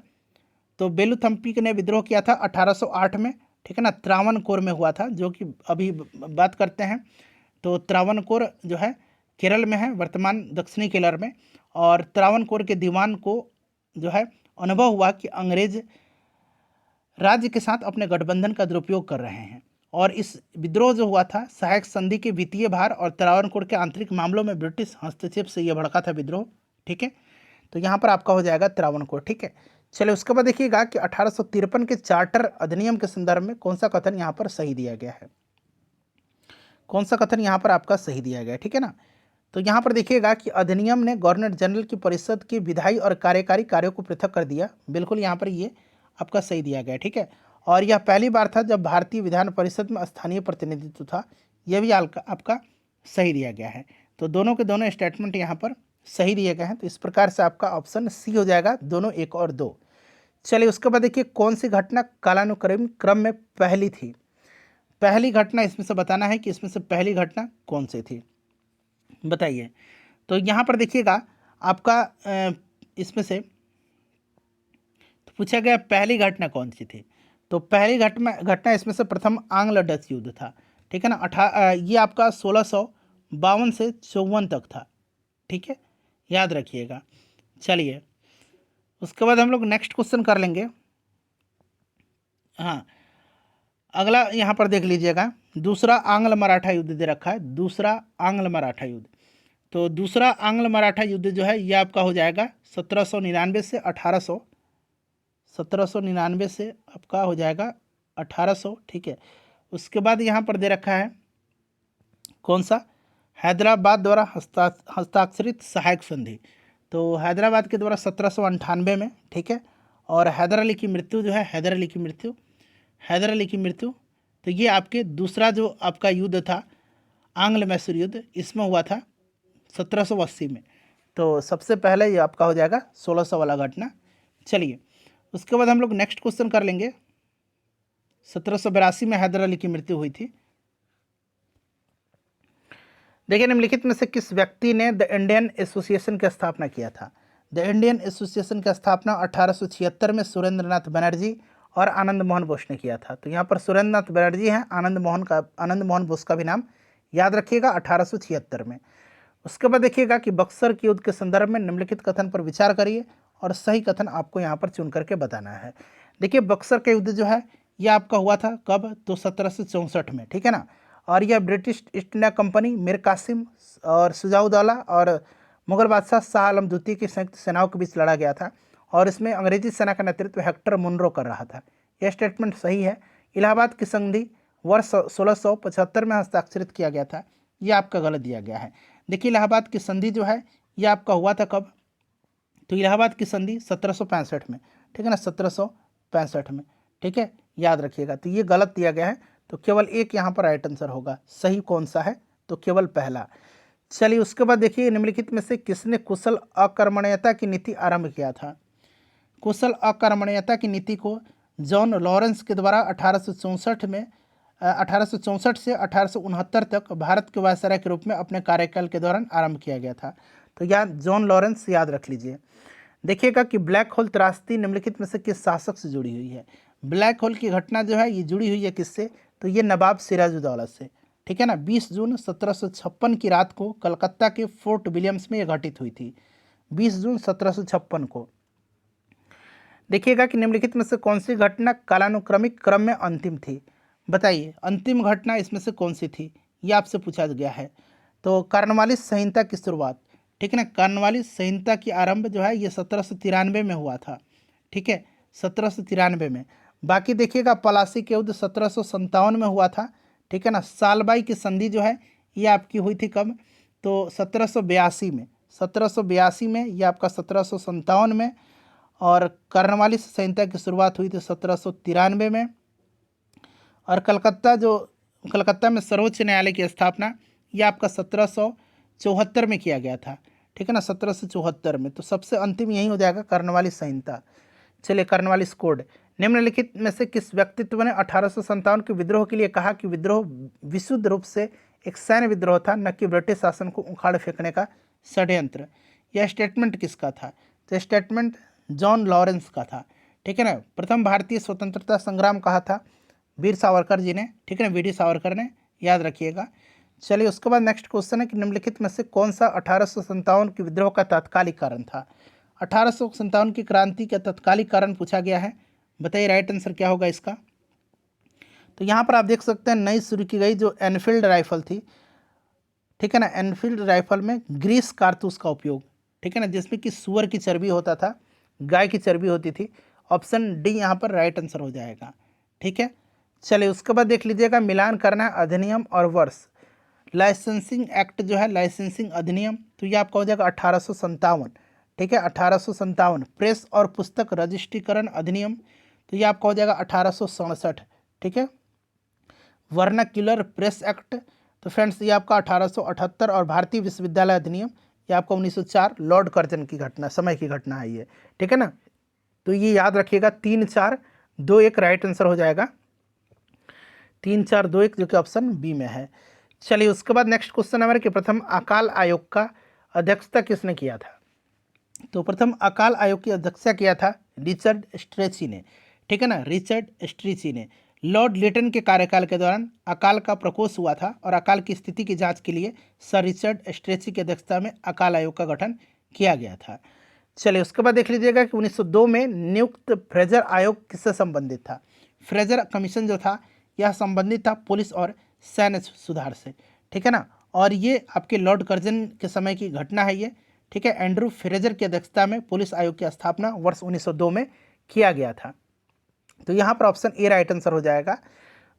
तो बेलूथम्पी ने विद्रोह किया था 1808 में, ठीक है ना, त्रावणकोर में हुआ था, जो कि अभी बात करते हैं तो त्रावणकोर जो है केरल में है, वर्तमान दक्षिणी केरल में। और त्रावणकोर के दीवान को जो है अनुभव हुआ कि अंग्रेज राज्य के साथ अपने गठबंधन का दुरुपयोग कर रहे हैं और इस विद्रोह जो हुआ था सहायक संधि के वित्तीय भार और त्रावणकोर के आंतरिक मामलों में ब्रिटिश हस्तक्षेप से यह भड़का था विद्रोह। ठीक है, तो यहाँ पर आपका हो जाएगा त्रावणकोर। ठीक है, चलिए उसके बाद देखिएगा कि 1853 के चार्टर अधिनियम के संदर्भ में कौन सा कथन यहाँ पर सही दिया गया है, कौन सा कथन यहाँ पर आपका सही दिया गया है। ठीक है ना, तो यहाँ पर देखिएगा कि अधिनियम ने गवर्नर जनरल की परिषद के विधायी और कार्यकारी कार्यों को पृथक कर दिया। बिल्कुल यहाँ पर ये आपका सही दिया गया है। ठीक है, और यह पहली बार था जब भारतीय विधान परिषद में स्थानीय प्रतिनिधित्व था। यह भी आपका सही दिया गया है। तो दोनों के दोनों स्टेटमेंट यहाँ पर सही दिए गए हैं। तो इस प्रकार से आपका ऑप्शन सी हो जाएगा, दोनों 1 और 2। चलिए उसके बाद देखिए कौन सी घटना कालानुक्रम क्रम में पहली थी। पहली घटना इसमें से बताना है कि इसमें से पहली घटना कौन सी थी, बताइए। तो यहाँ पर देखिएगा आपका इसमें से तो पूछा गया पहली घटना कौन सी थी। तो पहली घटना इसमें से प्रथम आंग्ल डच युद्ध था। ठीक है ना, ये आपका 1652 से 54 तक था। ठीक है, याद रखिएगा। चलिए उसके बाद हम लोग नेक्स्ट क्वेश्चन कर लेंगे। हाँ, अगला यहाँ पर देख लीजिएगा, दूसरा आंग्ल मराठा युद्ध दे रखा है, दूसरा आंग्ल मराठा युद्ध। तो दूसरा आंग्ल मराठा युद्ध जो है ये आपका हो जाएगा 1799 से 1800, 1799 से आपका हो जाएगा 1800। ठीक है, उसके बाद यहाँ पर दे रखा है कौन सा, हैदराबाद द्वारा हस्ताक्षरित सहायक संधि। तो हैदराबाद के द्वारा 1798 में। ठीक है, और हैदर अली की मृत्यु जो है, हैदर अली की मृत्यु तो ये आपके दूसरा जो आपका युद्ध था आंग्ल मैसूर युद्ध, इसमें हुआ था 1780 में। तो सबसे पहले ये आपका हो जाएगा 1600 वाला घटना। चलिए उसके बाद हम लोग नेक्स्ट क्वेश्चन कर लेंगे। 1782 में हैदर अली की मृत्यु हुई थी। देखिए निम्नलिखित में से किस व्यक्ति ने द इंडियन एसोसिएशन की स्थापना किया था। द इंडियन एसोसिएशन की स्थापना 1876 में सुरेंद्र नाथ बनर्जी और आनंद मोहन बोस ने किया था। तो यहाँ पर सुरेंद्र नाथ बनर्जी हैं, आनंद मोहन बोस का भी नाम याद रखिएगा 1876 में। उसके बाद देखिएगा कि बक्सर के युद्ध के संदर्भ में निम्नलिखित कथन पर विचार करिए और सही कथन आपको यहाँ पर चुन करके बताना है। देखिए बक्सर का युद्ध जो है यह आपका हुआ था कब, तो 1764 में। ठीक है ना, और यह British East India Company, Mir Qasim और सुजाउद्दौला और मुगल बादशाह शाह आलम द्वितीय की संयुक्त सेनाओं के बीच लड़ा गया था, और इसमें अंग्रेजी सेना का नेतृत्व हेक्टर मुनरो कर रहा था। यह स्टेटमेंट सही है। इलाहाबाद की संधि वर्ष 1675 में हस्ताक्षरित किया गया था, यह आपका गलत दिया गया है। देखिए इलाहाबाद की संधि जो है यह आपका हुआ था कब, तो इलाहाबाद की संधि 1765 में। ठीक है ना, 1765 में। ठीक है, याद रखिएगा। तो ये गलत दिया गया है, तो केवल एक यहाँ पर राइट आंसर होगा। सही कौन सा है, तो केवल पहला। चलिए उसके बाद देखिए निम्नलिखित में से किसने कुशल अकर्मण्यता की नीति आरंभ किया था। कुशल अकर्मण्यता की नीति को जॉन लॉरेंस के द्वारा 1864 से 1869 तक भारत के वायसराय के रूप में अपने कार्यकाल के दौरान आरंभ किया गया था। तो यहाँ जॉन लॉरेंस याद रख लीजिए। देखिएगा कि ब्लैक होल त्रासदी निम्नलिखित में से किस शासक से जुड़ी हुई है। ब्लैक होल की घटना जो है ये जुड़ी हुई है किससे, तो ये नवाब सिराजुद्दौला से। ठीक है ना, 20 जून 1756 की रात को कलकत्ता के फोर्ट विलियम्स में यह घटित हुई थी, 20 जून 1756 को। देखिएगा कि निम्नलिखित में से कौन सी घटना कालानुक्रमिक क्रम में अंतिम थी, बताइए अंतिम घटना इसमें से कौन सी थी, ये आपसे पूछा गया है। तो कार्नवालिस संहिता की शुरुआत। ठीक है ना, कार्नवालिस संहिता की आरंभ जो है ये 1793 में हुआ था। ठीक है, 1793 में। बाकी देखिएगा पलासी के युद्ध 1757 में हुआ था। ठीक है ना, सालबाई की संधि जो है ये आपकी हुई थी कब, तो 1782 में। 1782 में, ये आपका 1757 में। और कार्नवालिस संहिता की शुरुआत हुई थी 1793 में। और कलकत्ता में सर्वोच्च न्यायालय की स्थापना ये आपका 1774 में किया गया था। ठीक है ना, 1774 में। तो सबसे अंतिम यही हो जाएगा कार्नवालिस संहिता। चलिए कार्नवालिस कोड। निम्नलिखित में से किस व्यक्तित्व ने 1857 के विद्रोह के लिए कहा कि विद्रोह विशुद्ध रूप से एक सैन्य विद्रोह था, न कि ब्रिटिश शासन को उखाड़ फेंकने का षड्यंत्र। यह स्टेटमेंट किसका था, तो स्टेटमेंट जॉन लॉरेंस का था। ठीक है ना, प्रथम भारतीय स्वतंत्रता संग्राम कहा था वीर सावरकर जी ने। ठीक है ना, वीडी सावरकर ने, याद रखिएगा। चलिए उसके बाद नेक्स्ट क्वेश्चन है कि निम्नलिखित में से कौन सा 1857 के विद्रोह का तात्कालिक कारण था। 1857 की क्रांति का तत्कालिक कारण पूछा गया है, बताइए राइट आंसर क्या होगा इसका। तो यहाँ पर आप देख सकते हैं नई शुरू की गई जो एनफील्ड राइफल थी, ठीक है ना, एनफील्ड राइफल में ग्रीस कारतूस का उपयोग, ठीक है ना, जिसमें कि सूअर की चर्बी होता था, गाय की चर्बी होती थी। ऑप्शन डी यहाँ पर राइट आंसर हो जाएगा, ठीक है। चलिए उसके बाद देख लीजिएगा मिलान करना है अधिनियम और वर्ष। लाइसेंसिंग एक्ट जो है, लाइसेंसिंग अधिनियम, तो ये आपका हो जाएगा 1857, ठीक है, 1857। प्रेस और पुस्तक रजिस्ट्रीकरण अधिनियम, तो ये आपका हो जाएगा 1867, ठीक है। वर्नाक्यूलर प्रेस एक्ट, तो फ्रेंड्स ये आपका 1878। और भारतीय विश्वविद्यालय अधिनियम, ये आपका 1904, लॉर्ड कर्जन की घटना, समय की घटना है ये, ठीक है ना। तो ये याद रखिएगा 3 4 2 1 राइट आंसर हो जाएगा, 3 4 2 1 जो कि ऑप्शन बी में है। चलिए उसके बाद नेक्स्ट क्वेश्चन हमारे कि प्रथम अकाल आयोग का अध्यक्षता किसने किया था। तो प्रथम अकाल आयोग की अध्यक्षता किया था रिचर्ड स्ट्रेची ने, ठीक है ना, रिचर्ड स्ट्रेची ने। लॉर्ड लिटन के कार्यकाल के दौरान अकाल का प्रकोप हुआ था और अकाल की स्थिति की जांच के लिए सर रिचर्ड स्ट्रेची की अध्यक्षता में अकाल आयोग का गठन किया गया था। चलिए उसके बाद देख लीजिएगा कि 1902 में नियुक्त फ्रेजर आयोग किससे संबंधित था। फ्रेजर कमीशन जो था यह संबंधित था पुलिस और सैन्य सुधार से, ठीक है ना। और ये आपके लॉर्ड कर्जन के समय की घटना है ये, ठीक है। एंड्रू फ्रेजर की अध्यक्षता में पुलिस आयोग की स्थापना वर्ष 1902 में किया गया था। तो यहाँ पर ऑप्शन ए राइट आंसर हो जाएगा।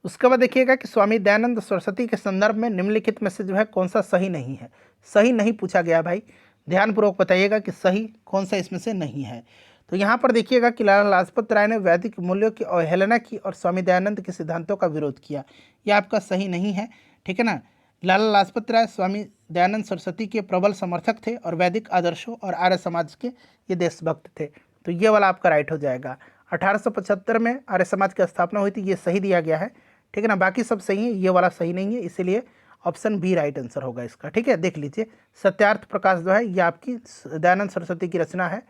उसके बाद देखिएगा कि स्वामी दयानंद सरस्वती के संदर्भ में निम्नलिखित में से जो है कौन सा सही नहीं है। सही नहीं पूछा गया भाई, ध्यानपूर्वक बताइएगा कि सही कौन सा इसमें से नहीं है। तो यहाँ पर देखिएगा कि लाला लाजपत राय ने वैदिक मूल्यों की अवहेलना की और स्वामी दयानंद के सिद्धांतों का विरोध किया, यह आपका सही नहीं है, ठीक है ना। लाला लाजपत राय स्वामी दयानंद सरस्वती के प्रबल समर्थक थे और वैदिक आदर्शों और आर्य समाज के ये देशभक्त थे, तो ये वाला आपका राइट हो जाएगा। 1875 में आर्य समाज की स्थापना हुई थी, ये सही दिया गया है, ठीक है ना। बाकी सब सही है, ये वाला सही नहीं है, इसीलिए ऑप्शन बी राइट आंसर होगा इसका, ठीक है। देख लीजिए सत्यार्थ प्रकाश जो है ये आपकी दयानंद सरस्वती की रचना है।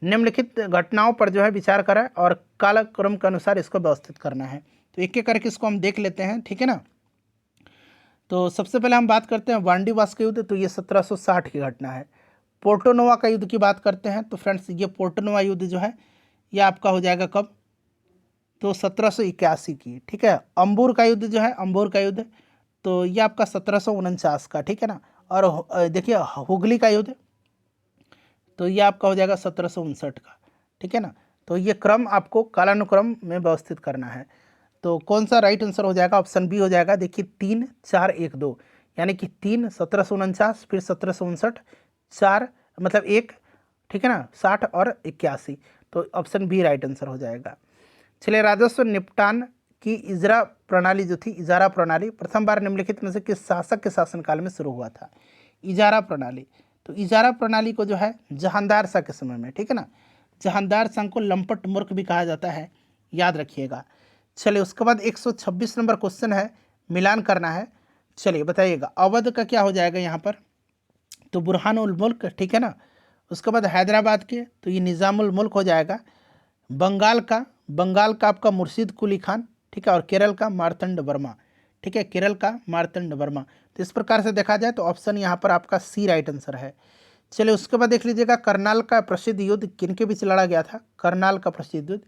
निम्नलिखित घटनाओं पर जो है विचार करें और कालक्रम के अनुसार इसको व्यवस्थित करना है। तो एक एक करके इसको हम देख लेते हैं, ठीक है ना। तो सबसे पहले हम बात करते हैं वांडीवास का युद्ध, तो ये 1760 की घटना है। पोर्टोनोवा का युद्ध की बात करते हैं, तो फ्रेंड्स ये पोर्टोनोवा युद्ध जो है ये आपका हो जाएगा कब, तो 1781 की, ठीक है। अंबूर का युद्ध जो है, अंबूर का युद्ध, तो ये आपका 1749 का, ठीक है ना। और देखिए हुगली का युद्ध, तो ये आपका हो जाएगा 1759 का, ठीक है ना। तो ये क्रम आपको कालानुक्रम में व्यवस्थित करना है। तो कौन सा राइट आंसर हो जाएगा, ऑप्शन बी हो जाएगा। देखिए 3 4 1 2, यानी कि 3 1749, फिर 1759, 4 मतलब 1, ठीक है ना, 60 और 81, तो ऑप्शन बी राइट आंसर हो जाएगा। चलिए राजस्व निपटान की इजरा प्रणाली जो थी, इजारा प्रणाली प्रथम बार निम्नलिखित में से किस शासक के शासनकाल में शुरू हुआ था। इजारा प्रणाली, तो इजारा प्रणाली को जो है जहांदार शाह के समय में, ठीक है ना। जहांदार शाह को लंपट मूर्ख भी कहा जाता है, याद रखिएगा। चलिए उसके बाद 126 नंबर क्वेश्चन है, मिलान करना है। चलिए बताइएगा अवध का क्या हो जाएगा यहाँ पर, तो बुरहान उल मुल्क, ठीक है ना। उसके बाद हैदराबाद के, तो ये निज़ामुल मुल्क हो जाएगा। बंगाल का आपका मुर्शिद कुली खान, ठीक है। और केरल का मार्तंड वर्मा, ठीक है, केरल का मार्तंड वर्मा। तो इस प्रकार से देखा जाए तो ऑप्शन यहाँ पर आपका सी राइट आंसर है। चलिए उसके बाद देख लीजिएगा करनाल का प्रसिद्ध युद्ध किन के बीच लड़ा गया था। करनाल का प्रसिद्ध युद्ध,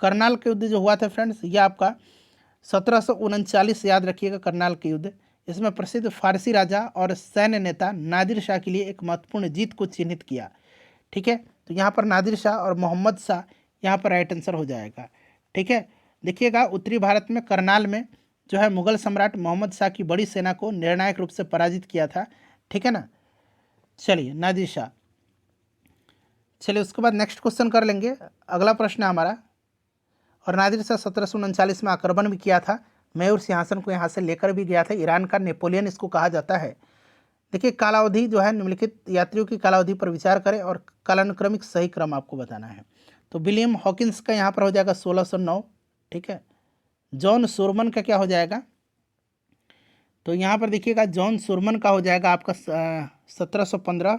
करनाल के युद्ध जो हुआ था फ्रेंड्स ये आपका 1739, याद रखिएगा करनाल के युद्ध। इसमें प्रसिद्ध फारसी राजा और सैन्य नेता नादिर शाह के लिए एक महत्वपूर्ण जीत को चिन्हित किया, ठीक है। तो यहाँ पर नादिर शाह और मोहम्मद शाह यहाँ पर राइट आंसर हो जाएगा, ठीक है। देखिएगा उत्तरी भारत में करनाल में जो है मुगल सम्राट मोहम्मद शाह की बड़ी सेना को निर्णायक रूप से पराजित किया था, ठीक है ना। चलिए नादिर शाह। चलिए उसके बाद नेक्स्ट क्वेश्चन कर लेंगे, अगला प्रश्न है हमारा। और नादिर शाह 1739 में आक्रमण भी किया था, मयूर सिंहासन को यहाँ से लेकर भी गया था, ईरान का नेपोलियन इसको कहा जाता है। देखिए कालावधि जो है निम्नलिखित यात्रियों की कालावधि पर विचार करें और कालानुक्रमिक सही क्रम आपको बताना है। तो विलियम हॉकिंस का यहाँ पर हो जाएगा 1609, ठीक है। जॉन सोरमन का क्या हो जाएगा, तो यहाँ पर देखिएगा जॉन सोरमन का हो जाएगा आपका 1715।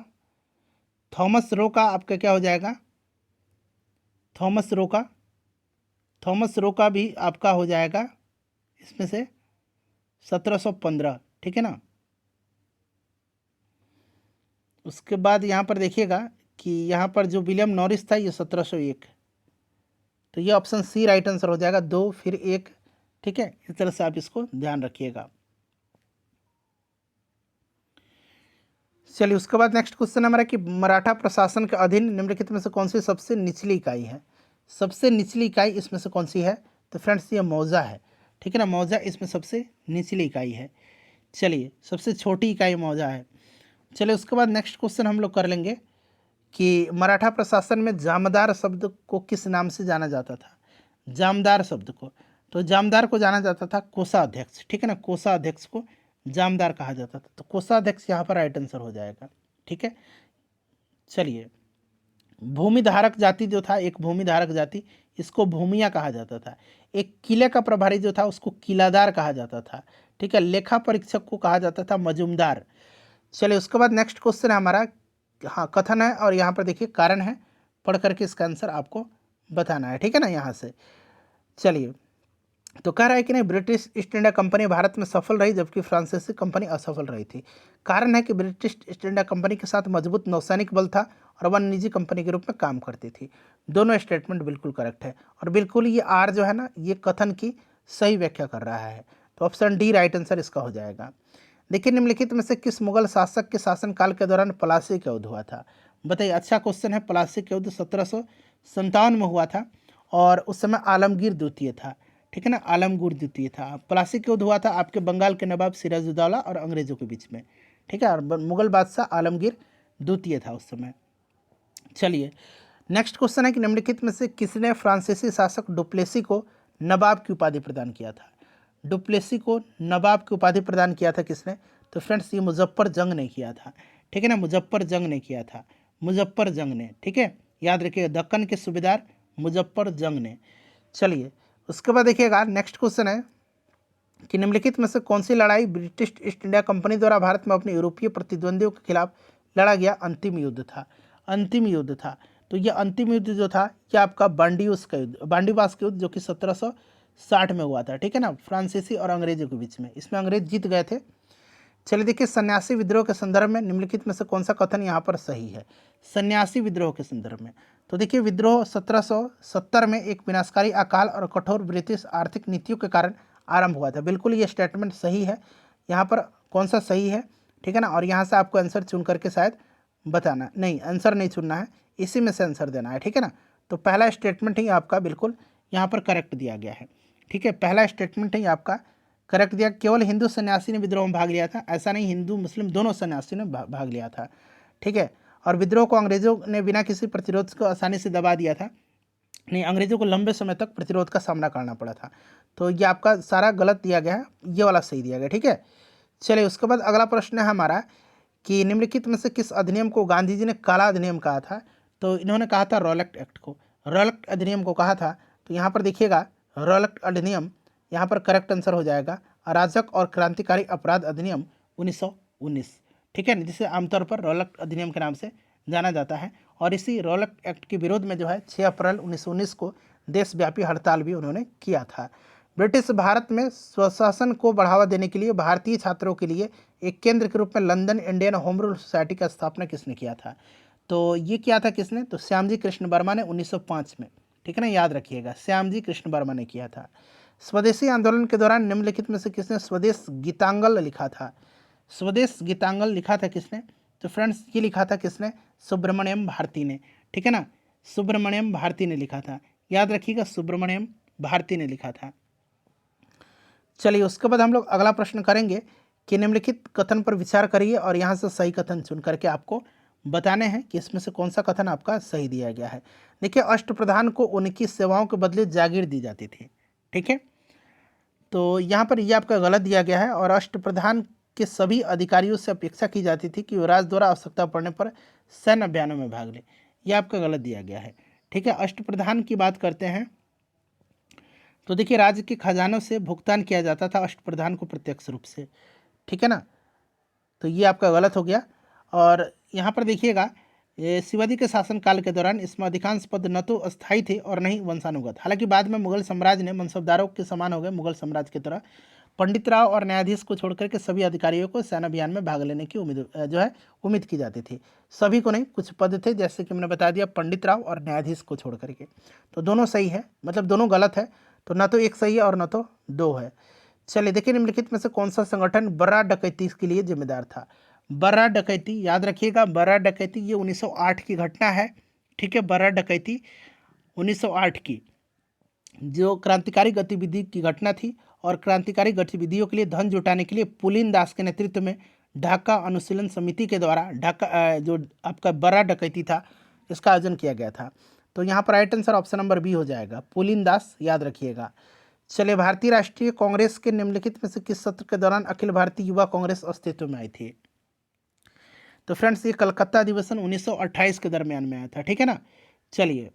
थॉमस रो का आपका क्या हो जाएगा, थॉमस रो का भी आपका हो जाएगा इसमें से 1715, ठीक है ना। उसके बाद यहाँ पर देखिएगा कि यहाँ पर जो विलियम नॉरिस था ये 1701, तो ये ऑप्शन सी राइट आंसर हो जाएगा। 2 फिर 1 ठीक है, इस तरह से आप इसको ध्यान रखिएगा। चलिए उसके बाद नेक्स्ट क्वेश्चन हमारा कि मराठा प्रशासन के अधीन निम्नलिखित में से कौन सी सबसे निचली इकाई है। सबसे निचली इकाई इसमें से कौन सी है, तो फ्रेंड्स ये मौजा है। ठीक है ना, मौजा इसमें सबसे निचली इकाई है। चलिए सबसे छोटी इकाई मौजा है। चलिए उसके बाद नेक्स्ट क्वेश्चन हम लोग कर लेंगे कि मराठा प्रशासन में जामदार शब्द को किस नाम से जाना जाता था। जामदार शब्द को, तो जामदार को जाना जाता था कोषाध्यक्ष। ठीक है ना, कोषाध्यक्ष को जामदार कहा जाता था, तो कोषाध्यक्ष यहाँ पर राइट आंसर हो जाएगा। ठीक है, चलिए भूमिधारक जाति जो था, एक भूमिधारक जाति, इसको भूमिया कहा जाता था। एक किले का प्रभारी जो था उसको किलादार कहा जाता था। ठीक है, लेखा परीक्षक को कहा जाता था मजूमदार। चलिए उसके बाद नेक्स्ट क्वेश्चन है हमारा, हाँ कथन है और यहाँ पर देखिए कारण है, पढ़ करके इसका आंसर आपको बताना है। ठीक है ना, यहाँ से चलिए तो कह रहा है कि नहीं, British East India company Bharat में सफल रही जबकि फ्रांसीसी कंपनी असफल रही थी। कारण है कि ब्रिटिश ईस्ट इंडिया कंपनी के साथ मजबूत नौसैनिक बल था और वह निजी कंपनी के रूप में काम करती थी। दोनों स्टेटमेंट बिल्कुल करेक्ट है और बिल्कुल ये आर जो है ना, ये कथन की सही व्याख्या कर रहा है। तो ऑप्शन डी राइट आंसर इसका हो जाएगा। देखिए निम्नलिखित में से किस मुगल शासक के शासनकाल के दौरान प्लासी का युद्ध हुआ था। बताइए, अच्छा क्वेश्चन है। प्लासी का युद्ध 1757 में हुआ था और उस समय आलमगीर द्वितीय था। ठीक है ना, आलमगीर द्वितीय था। प्लासी का युद्ध हुआ था आपके बंगाल के नवाब सिराजुद्दौला और अंग्रेजों के बीच में। ठीक है, और मुगल बादशाह आलमगीर द्वितीय था उस समय। चलिए नेक्स्ट क्वेश्चन है कि निम्नलिखित में से किसने फ्रांसीसी शासक डुप्लेसी को नवाब की उपाधि प्रदान किया था। डुप्लेसी को नवाब की उपाधि प्रदान किया था किसने, तो फ्रेंड्स ये मुजफ्फर जंग ने किया था। ठीक है ना, मुजफ्फर जंग ने किया था, मुजफ्फर जंग ने। ठीक है, याद रखिए दक्कन के सूबेदार मुजफ्फर जंग ने। चलिए उसके बाद देखिएगा नेक्स्ट क्वेश्चन है कि निम्नलिखित में से कौन सी लड़ाई ब्रिटिश ईस्ट इंडिया कंपनी द्वारा भारत में अपने यूरोपीय प्रतिद्वंदियों के खिलाफ लड़ा गया अंतिम युद्ध था। अंतिम युद्ध था, तो यह अंतिम युद्ध जो था यह आपका बांडीवास का युद्ध, बांडीवास का युद्ध जो कि 1760 में हुआ था। ठीक है ना, फ्रांसीसी और अंग्रेजों के बीच में, इसमें अंग्रेज जीत गए थे। चलिए देखिए सन्यासी विद्रोह के संदर्भ में निम्नलिखित में से कौन सा कथन यहाँ पर सही है। सन्यासी विद्रोह के संदर्भ में, तो देखिए विद्रोह 1770 में एक विनाशकारी अकाल और कठोर ब्रिटिश आर्थिक नीतियों के कारण आरंभ हुआ था। बिल्कुल ये स्टेटमेंट सही है। यहाँ पर कौन सा सही है, ठीक है ना, और यहाँ से आपको आंसर चुन करके शायद बताना, नहीं आंसर नहीं चुनना है, इसी में से आंसर देना है। ठीक है ना, तो पहला स्टेटमेंट ही आपका बिल्कुल यहाँ पर करेक्ट दिया गया है। ठीक है, पहला स्टेटमेंट ही आपका करेक्ट दिया। केवल हिंदू सन्यासी ने विद्रोह में भाग लिया था, ऐसा नहीं, हिंदू मुस्लिम दोनों सन्यासी ने भाग लिया था। ठीक है, और विद्रोह को अंग्रेजों ने बिना किसी प्रतिरोध को आसानी से दबा दिया था। नहीं, अंग्रेजों को लंबे समय तक प्रतिरोध का सामना करना पड़ा था। तो ये आपका सारा गलत दिया गया है, ये वाला सही दिया गया। ठीक है, चलिए उसके बाद अगला प्रश्न है हमारा कि निम्नलिखित में से किस अधिनियम को गांधी जी ने काला अधिनियम कहा था। तो इन्होंने कहा था रॉलेट एक्ट को, रॉलेट अधिनियम को कहा था। तो यहाँ पर देखिएगा रॉलेट अधिनियम, यहाँ पर करेक्ट आंसर हो जाएगा अराजक और क्रांतिकारी अपराध अधिनियम 1919। ठीक है, जिसे आमतौर पर रॉलेट अधिनियम के नाम से जाना जाता है। और इसी रॉलेट एक्ट के विरोध में जो है 6 अप्रैल 1919 को देशव्यापी हड़ताल भी उन्होंने किया था। ब्रिटिश भारत में स्वशासन को बढ़ावा देने के लिए भारतीय छात्रों के लिए एक केंद्र के रूप में London Indian home rule society का स्थापना किसने किया था। तो ये किया था किसने, तो श्यामजी कृष्ण वर्मा ने 1905 में। ठीक है ना, याद रखिएगा श्यामजी कृष्ण वर्मा ने किया था। स्वदेशी आंदोलन के दौरान निम्नलिखित में से किसने स्वदेश गीतांजलि लिखा था। स्वदेश गीतांजलि लिखा था किसने, तो फ्रेंड्स ये लिखा था किसने, सुब्रमण्यम भारती ने। ठीक है ना, सुब्रमण्यम भारती ने लिखा था, याद रखिएगा सुब्रमण्यम भारती ने लिखा था। चलिए उसके बाद हम लोग अगला प्रश्न करेंगे कि निम्नलिखित कथन पर विचार करिए और यहाँ से सही कथन चुन करके आपको बताने हैं कि इसमें से कौन सा कथन आपका सही दिया गया है। देखिए अष्टप्रधान को उनकी सेवाओं के बदले जागीर दी जाती थी। ठीक है, तो यहाँ पर यह आपका गलत दिया गया है और अष्टप्रधान के सभी अधिकारियों से अपेक्षा की जाती थी कि वो राज द्वारा आवश्यकता पड़ने पर सैन्य अभियानों में भाग ले। यह आपका गलत दिया गया है। ठीक है, अष्टप्रधान की बात करते हैं तो देखिए राज्य के खजानों से भुगतान किया जाता था अष्टप्रधान को प्रत्यक्ष रूप से। ठीक है ना, तो ये आपका गलत हो गया। और यहाँ पर देखिएगा शिवाजी के शासनकाल के दौरान इसमें अधिकांश पद न तो अस्थायी थे और न ही वंशानुगत। हालांकि बाद में मुगल साम्राज्य ने मनसबदारों के समान हो गए मुगल साम्राज्य की तरह पंडित राव और न्यायाधीश को छोड़कर के सभी अधिकारियों को सेना अभियान में भाग लेने की उम्मीद की जाती थी। सभी को नहीं, कुछ पद थे जैसे कि मैंने बता दिया पंडित राव और न्यायाधीश को छोड़ करके। तो दोनों सही है, मतलब दोनों गलत है। तो ना तो एक सही है और ना तो दो है। चलिए देखिए, निम्नलिखित में से कौन सा संगठन बर्रा डकैती के लिए जिम्मेदार था। बर्रा डकैती याद रखिएगा, बर्रा डकैती ये 1908 की घटना है। ठीक है, बर्रा डकैती 1908 की जो क्रांतिकारी गतिविधि की घटना थी, और क्रांतिकारी गतिविधियों के लिए धन जुटाने के लिए पुलिन दास के नेतृत्व में ढाका अनुशीलन समिति के द्वारा ढाका जो आपका बर्रा डकैती था इसका आयोजन किया गया था। तो यहाँ पर right answer option number B हो जाएगा, पुलिन दास, याद रखिएगा। चलिए, भारतीय राष्ट्रीय कांग्रेस के निम्नलिखित में से किस सत्र के दौरान अखिल भारतीय युवा कांग्रेस अस्तित्व में आई थी। तो फ्रेंड्स ये कलकत्ता अधिवेशन 1928 के दरमियान में आया था। ठीक है ना। चलिए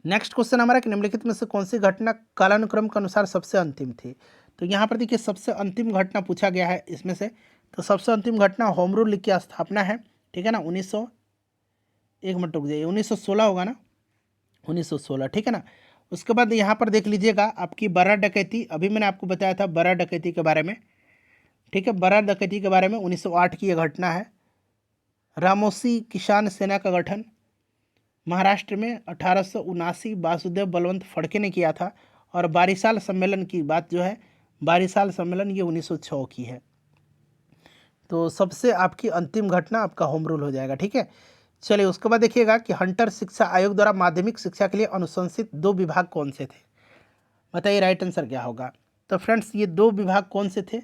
नेक्स्ट क्वेश्चन हमारा कि निम्नलिखित में से कौन सी घटना कालानुक्रम के अनुसार सबसे अंतिम थी। तो यहाँ पर देखिए सबसे अंतिम घटना पूछा गया है इसमें से। तो सबसे अंतिम घटना होम रूल लीग की स्थापना है। ठीक है ना, 1916 होगा ना, 1916। ठीक है ना। उसके बाद यहाँ पर देख लीजिएगा आपकी बर्रा डकैती, अभी मैंने आपको बताया था बर्रा डकैती के बारे में। ठीक है, बर्रा डकैती के बारे में 1908 की यह घटना है। रामोसी किसान सेना का गठन महाराष्ट्र में 1879 वासुदेव बलवंत फड़के ने किया था। और बारिशाल सम्मेलन की बात जो है, बारिशाल सम्मेलन ये 1906 की है। तो सबसे आपकी अंतिम घटना आपका होम रूल हो जाएगा। ठीक है। चलिए उसके बाद देखिएगा कि हंटर शिक्षा आयोग द्वारा माध्यमिक शिक्षा के लिए अनुशंसित 2 विभाग कौन से थे। बताइए राइट आंसर क्या होगा। तो फ्रेंड्स ये 2 विभाग कौन से थे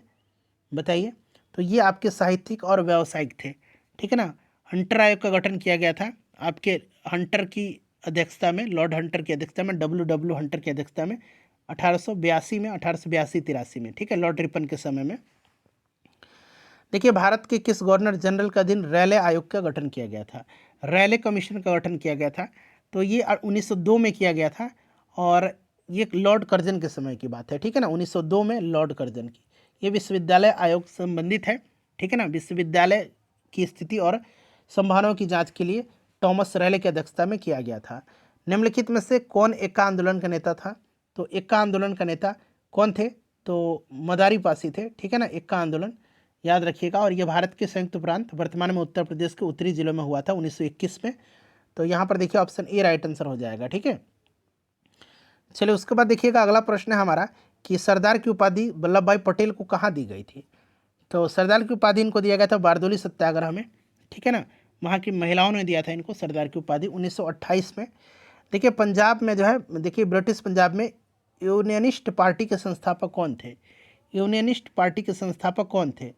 बताइए। तो ये आपके साहित्यिक और व्यावसायिक थे। ठीक है ना। हंटर आयोग का गठन किया गया था आपके हंटर की अध्यक्षता में, लॉर्ड हंटर की अध्यक्षता में, डब्ल्यू हंटर की अध्यक्षता में 1882 में, 1882-83 में। ठीक है, लॉर्ड रिपन के समय में। देखिए भारत के किस गवर्नर जनरल के अधीन रैले आयोग का गठन किया गया था। रैले कमीशन का गठन किया गया था। तो ये 1902 में किया गया था, और ये लॉर्ड कर्जन के समय की बात है। ठीक है ना, 1902 में लॉर्ड कर्जन की। ये विश्वविद्यालय आयोग से संबंधित है। ठीक है ना, विश्वविद्यालय की स्थिति और संभावनाओं की जांच के लिए थॉमस रैले की अध्यक्षता में किया गया था। निम्नलिखित में से कौन एक्का आंदोलन का नेता था। तो एक्का आंदोलन का नेता कौन थे। तो मदारी पासी थे। ठीक है ना, एक्का आंदोलन याद रखिएगा। और ये भारत के संयुक्त प्रांत वर्तमान में उत्तर प्रदेश के उत्तरी जिलों में हुआ था 1921 में। तो यहाँ पर देखिए ऑप्शन ए राइट आंसर हो जाएगा। ठीक है। चलिए उसके बाद देखिएगा अगला प्रश्न है हमारा कि सरदार की उपाधि वल्लभ भाई पटेल को कहाँ दी गई थी। तो सरदार की उपाधि इनको दिया गया था बारदोली सत्याग्रह में। ठीक है ना, वहाँ की महिलाओं ने दिया था इनको सरदार की उपाधि 1928 में। देखिए पंजाब में जो है, देखिए ब्रिटिश पंजाब में यूनियनिस्ट पार्टी के संस्थापक कौन थे। यूनियनिस्ट पार्टी के संस्थापक कौन थे।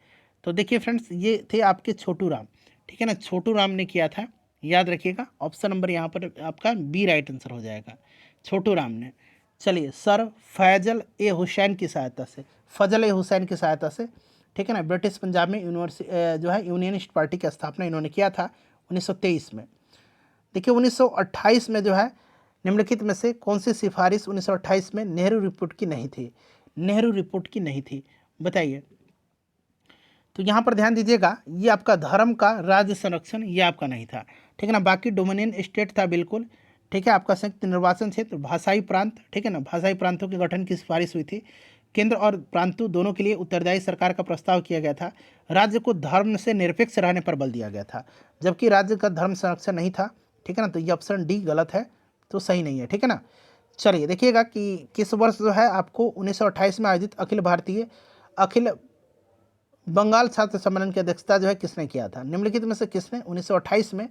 तो देखिए फ्रेंड्स ये थे आपके छोटू राम। ठीक है ना, छोटू राम ने किया था, याद रखिएगा। ऑप्शन नंबर यहाँ पर आपका बी राइट आंसर हो जाएगा, छोटू राम ने। चलिए सर फैजल ए हुसैन की सहायता से, फजल ए हुसैन की सहायता से, ठीक है ना, ब्रिटिश पंजाब में जो है यूनियनिस्ट पार्टी की स्थापना इन्होंने किया था 1923 में। देखिए 1928 में जो है निम्नलिखित में से कौन सी सिफारिश 1928 में नेहरू रिपोर्ट की नहीं थी। नेहरू रिपोर्ट की नहीं थी, बताइए। तो यहाँ पर ध्यान दीजिएगा, ये आपका धर्म का राज्य संरक्षण ये आपका नहीं था। ठीक है ना, बाकी डोमिनियन स्टेट था बिल्कुल। ठीक है, आपका संयुक्त निर्वाचन क्षेत्र, भाषाई प्रांत, ठीक है ना, भाषाई प्रांतों के गठन की सिफारिश हुई थी। केंद्र और प्रांतों दोनों के लिए उत्तरदायी सरकार का प्रस्ताव किया गया था। राज्य को धर्म से निरपेक्ष रहने पर बल दिया गया था, जबकि राज्य का धर्म संरक्षण नहीं था। ठीक है ना, तो ये ऑप्शन डी गलत है, तो सही नहीं है। ठीक है ना। चलिए देखिएगा कि किस वर्ष जो है आपको 1928 में आयोजित अखिल बंगाल छात्र सम्मेलन की अध्यक्षता जो है किसने किया था। निम्नलिखित में से किसने 1928 में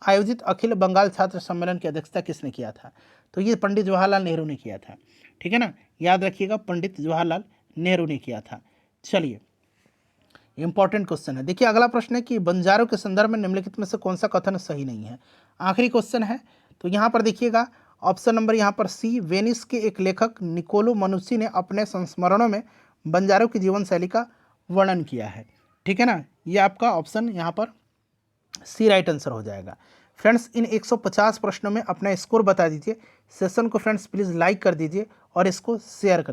आयोजित अखिल बंगाल छात्र सम्मेलन की अध्यक्षता किसने किया था। तो ये पंडित जवाहरलाल नेहरू ने किया था। ठीक है ना, याद रखिएगा, पंडित जवाहरलाल नेहरू ने किया था। चलिए इंपॉर्टेंट क्वेश्चन है। देखिए अगला प्रश्न है कि बंजारों के संदर्भ में निम्नलिखित में से कौन सा कथन सही नहीं है। आखिरी क्वेश्चन है। तो यहाँ पर देखिएगा ऑप्शन नंबर यहाँ पर सी, वेनिस के एक लेखक निकोलो मनुस्सी ने अपने संस्मरणों में बंजारों की जीवन शैली का वर्णन किया है। ठीक है ना, ये आपका ऑप्शन यहाँ पर सी राइट आंसर हो जाएगा। फ्रेंड्स इन 150 प्रश्नों में अपना स्कोर बता दीजिए। सेशन को फ्रेंड्स प्लीज़ लाइक कर दीजिए और इसको शेयर कर